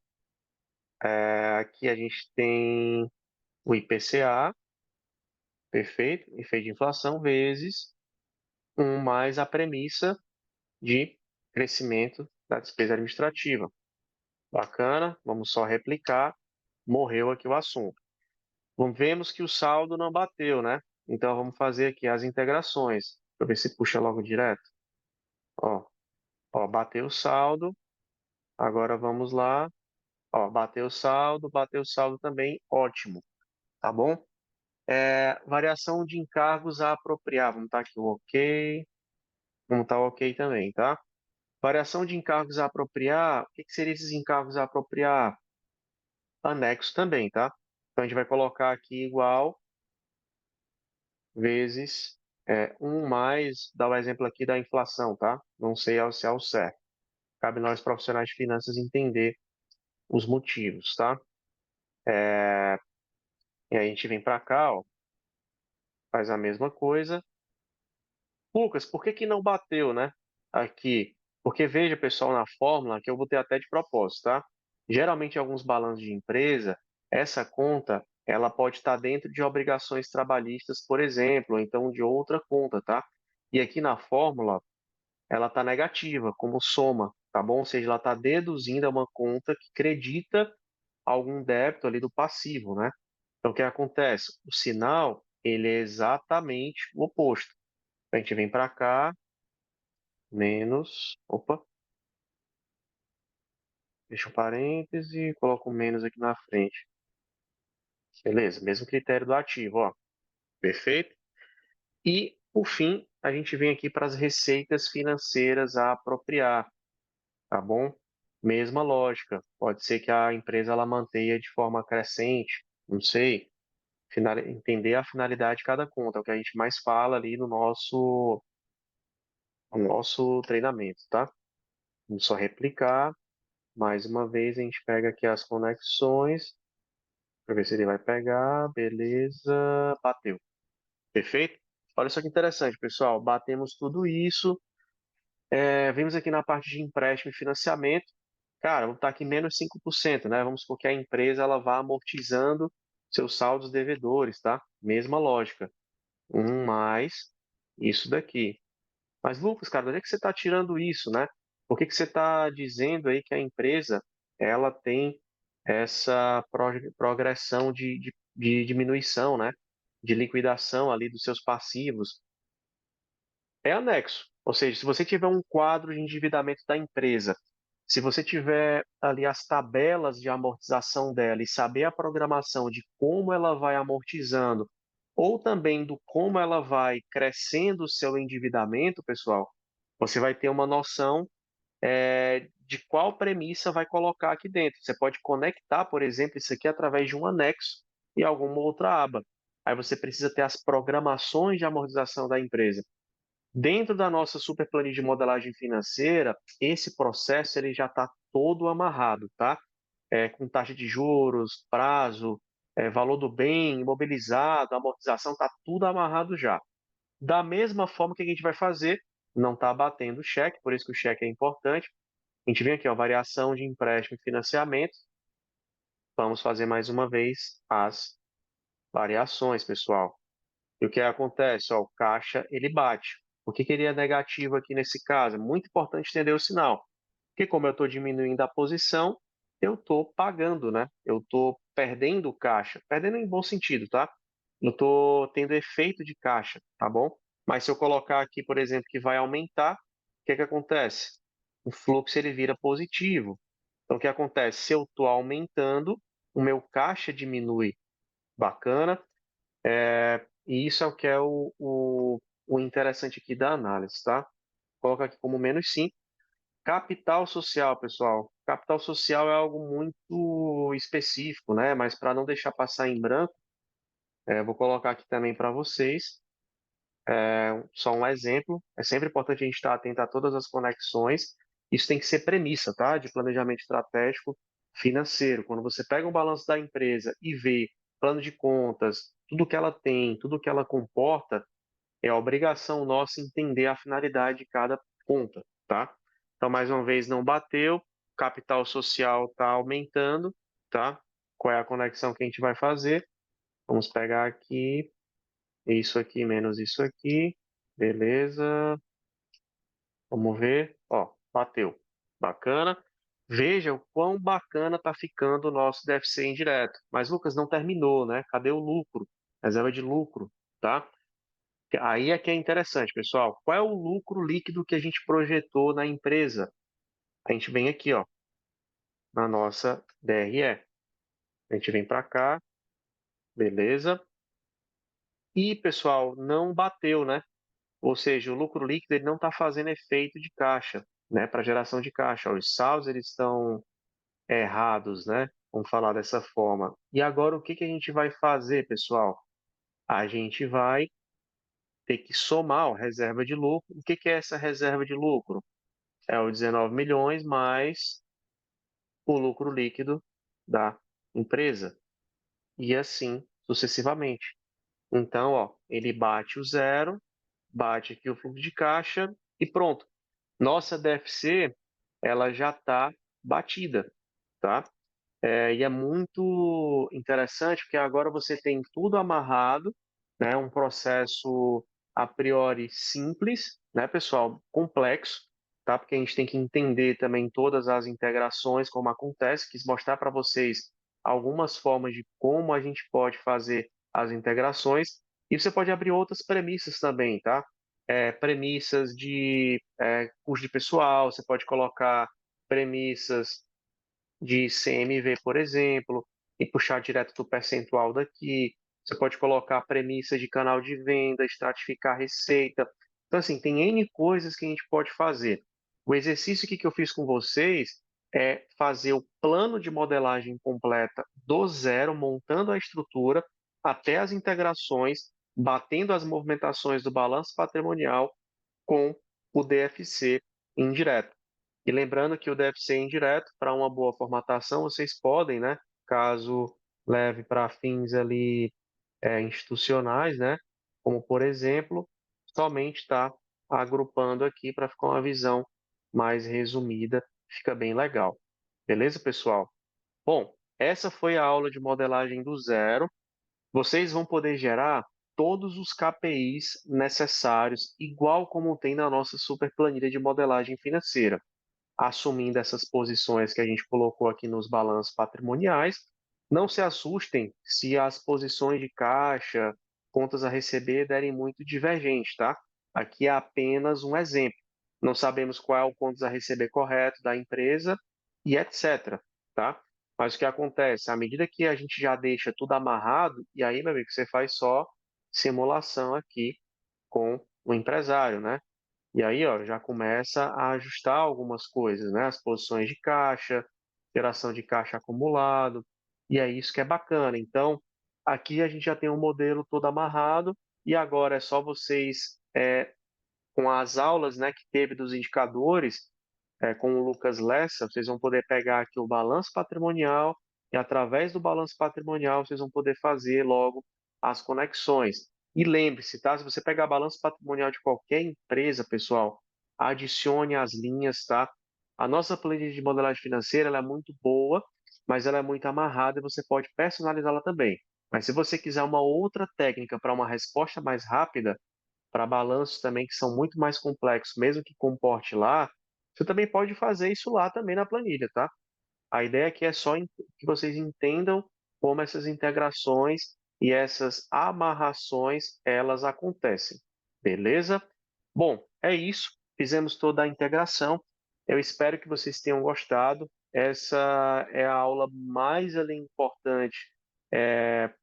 Aqui a gente tem o IPCA, perfeito, efeito de inflação, vezes um mais a premissa de crescimento da despesa administrativa. Bacana, vamos só replicar. Morreu aqui o assunto. Vemos que o saldo não bateu, né? Então vamos fazer aqui as integrações. Deixa eu ver se puxa logo direto. Ó, ó, bateu o saldo. Agora vamos lá. Ó, bateu o saldo também, ótimo, tá bom? Variação de encargos a apropriar. Vamos estar aqui o OK. Vamos estar OK também, tá? Variação de encargos a apropriar. O que que seriam esses encargos a apropriar? Anexo também, tá? Então a gente vai colocar aqui igual vezes 1 mais, dá o exemplo aqui da inflação, tá? Não sei se é o certo. Cabe nós profissionais de finanças entender os motivos, tá? E aí a gente vem para cá, ó, faz a mesma coisa. Lucas, por que que não bateu, né? Aqui. Porque veja, pessoal, na fórmula, que eu botei até de propósito, tá? Geralmente, em alguns balanços de empresa, essa conta, ela pode estar dentro de obrigações trabalhistas, por exemplo, ou então de outra conta, tá? E aqui na fórmula, ela está negativa, como soma, tá bom? Ou seja, ela está deduzindo uma conta que acredita algum débito ali do passivo, né? Então, o que acontece? O sinal, ele é exatamente o oposto. A gente vem para cá, menos, opa, deixa um parêntese, coloco um menos aqui na frente. Beleza, mesmo critério do ativo, ó, perfeito? E, por fim, a gente vem aqui para as receitas financeiras a apropriar, tá bom? Mesma lógica, pode ser que a empresa ela mantenha de forma crescente, não sei, entender a finalidade de cada conta, é o que a gente mais fala ali no nosso treinamento, tá? Vamos só replicar. Mais uma vez, a gente pega aqui as conexões, para ver se ele vai pegar. Beleza, bateu. Perfeito? Olha só que interessante, pessoal. Batemos tudo isso. Vimos aqui na parte de empréstimo e financiamento. Cara, vamos estar aqui menos 5%, né? Vamos supor que a empresa ela vá amortizando seus saldos devedores, tá? Mesma lógica. Um mais isso daqui. Mas, Lucas, cara, onde é que você está tirando isso, né? Por que que você está dizendo aí que a empresa ela tem essa progressão de diminuição, né? De liquidação ali dos seus passivos? É anexo. Ou seja, se você tiver um quadro de endividamento da empresa, se você tiver ali as tabelas de amortização dela e saber a programação de como ela vai amortizando, ou também do como ela vai crescendo o seu endividamento, pessoal, você vai ter uma noção de qual premissa vai colocar aqui dentro. Você pode conectar, por exemplo, isso aqui através de um anexo e alguma outra aba. Aí você precisa ter as programações de amortização da empresa. Dentro da nossa super planilha de modelagem financeira, esse processo ele já está todo amarrado, tá? Com taxa de juros, prazo, valor do bem, imobilizado, amortização, está tudo amarrado já. Da mesma forma que a gente vai fazer, não está batendo o cheque, por isso que o cheque é importante. A gente vem aqui, ó, variação de empréstimo e financiamento. Vamos fazer mais uma vez as variações, pessoal. E o que acontece? Ó, o caixa ele bate. Por que que ele é negativo aqui nesse caso? É muito importante entender o sinal. Porque como eu estou diminuindo a posição, eu estou pagando, né? Eu estou perdendo o caixa. Perdendo em bom sentido, tá? Não estou tendo efeito de caixa, tá bom? Mas se eu colocar aqui, por exemplo, que vai aumentar, o que que acontece? O fluxo ele vira positivo. Então, o que acontece? Se eu estou aumentando, o meu caixa diminui. Bacana. E isso é o que é o interessante aqui da análise, tá? Coloca aqui como menos 5. Capital social, pessoal. Capital social é algo muito específico, né? Mas para não deixar passar em branco, vou colocar aqui também para vocês, só um exemplo. É sempre importante a gente estar atento a todas as conexões. Isso tem que ser premissa, tá? De planejamento estratégico. financeiro. Quando você pega um balanço da empresa e vê plano de contas, tudo que ela tem, tudo que ela comporta, é obrigação nossa entender a finalidade de cada conta, tá? Então, mais uma vez, não bateu, capital social está aumentando, tá? Qual é a conexão que a gente vai fazer? Vamos pegar aqui, isso aqui menos isso aqui, beleza? Vamos ver, ó, bateu. Bacana. Veja o quão bacana está ficando o nosso DFC indireto. Mas, Lucas, não terminou, né? Cadê o lucro? Reserva de lucro, tá? Aí é que é interessante, pessoal. Qual é o lucro líquido que a gente projetou na empresa? A gente vem aqui, ó, na nossa DRE. A gente vem para cá, beleza? E, pessoal, não bateu, né? Ou seja, o lucro líquido ele não está fazendo efeito de caixa, né? Para geração de caixa. Os saldos eles estão errados, né? Vamos falar dessa forma. E agora o que que a gente vai fazer, pessoal? A gente vai ter que somar a reserva de lucro. O que que é essa reserva de lucro? É o 19 milhões mais o lucro líquido da empresa. E assim sucessivamente. Então, ó, ele bate o zero, bate aqui o fluxo de caixa e pronto. Nossa DFC, ela já está batida, tá? E é muito interessante porque agora você tem tudo amarrado, né? Um processo a priori simples, né, pessoal? Complexo, tá? Porque a gente tem que entender também todas as integrações, como acontece, quis mostrar para vocês algumas formas de como a gente pode fazer as integrações. E você pode abrir outras premissas também, tá? Premissas de custo de pessoal, você pode colocar premissas de CMV, por exemplo, e puxar direto do percentual daqui. Você pode colocar premissas de canal de venda, estratificar a receita. Então, assim, tem N coisas que a gente pode fazer. O exercício aqui que eu fiz com vocês é fazer o plano de modelagem completa do zero, montando a estrutura, até as integrações, batendo as movimentações do balanço patrimonial com o DFC indireto. E lembrando que o DFC indireto, para uma boa formatação, vocês podem, né, caso leve para fins ali institucionais, né, como por exemplo, somente estar agrupando aqui para ficar uma visão mais resumida, fica bem legal. Beleza, pessoal? Bom, essa foi a aula de modelagem do zero. Vocês vão poder gerar todos os KPIs necessários, igual como tem na nossa super planilha de modelagem financeira, assumindo essas posições que a gente colocou aqui nos balanços patrimoniais. Não se assustem se as posições de caixa, contas a receber derem muito divergente, tá? Aqui é apenas um exemplo. Não sabemos qual é o contas a receber correto da empresa e etc, tá? Mas o que acontece? À medida que a gente já deixa tudo amarrado, e aí, meu amigo, você faz só simulação aqui com o empresário, né? E aí, ó, já começa a ajustar algumas coisas, né? As posições de caixa, geração de caixa acumulado, e é isso que é bacana. Então, aqui a gente já tem um modelo todo amarrado, e agora é só vocês, com as aulas, né, que teve dos indicadores, com o Lucas Lessa, vocês vão poder pegar aqui o balanço patrimonial, e através do balanço patrimonial vocês vão poder fazer logo as conexões. E lembre-se, tá? Se você pegar balanço patrimonial de qualquer empresa, pessoal, adicione as linhas, tá? A nossa planilha de modelagem financeira ela é muito boa, mas ela é muito amarrada e você pode personalizá-la também. Mas se você quiser uma outra técnica para uma resposta mais rápida, para balanços também que são muito mais complexos, mesmo que comporte lá, você também pode fazer isso lá também na planilha, tá? A ideia aqui é só que vocês entendam como essas integrações e essas amarrações elas acontecem, beleza? Bom, é isso. Fizemos toda a integração. Eu espero que vocês tenham gostado. Essa é a aula mais ali importante,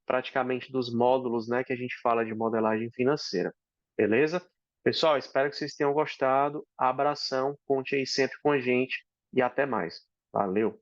praticamente dos módulos, né, que a gente fala de modelagem financeira. Beleza? Pessoal, espero que vocês tenham gostado. Abração, conte aí sempre com a gente e até mais. Valeu!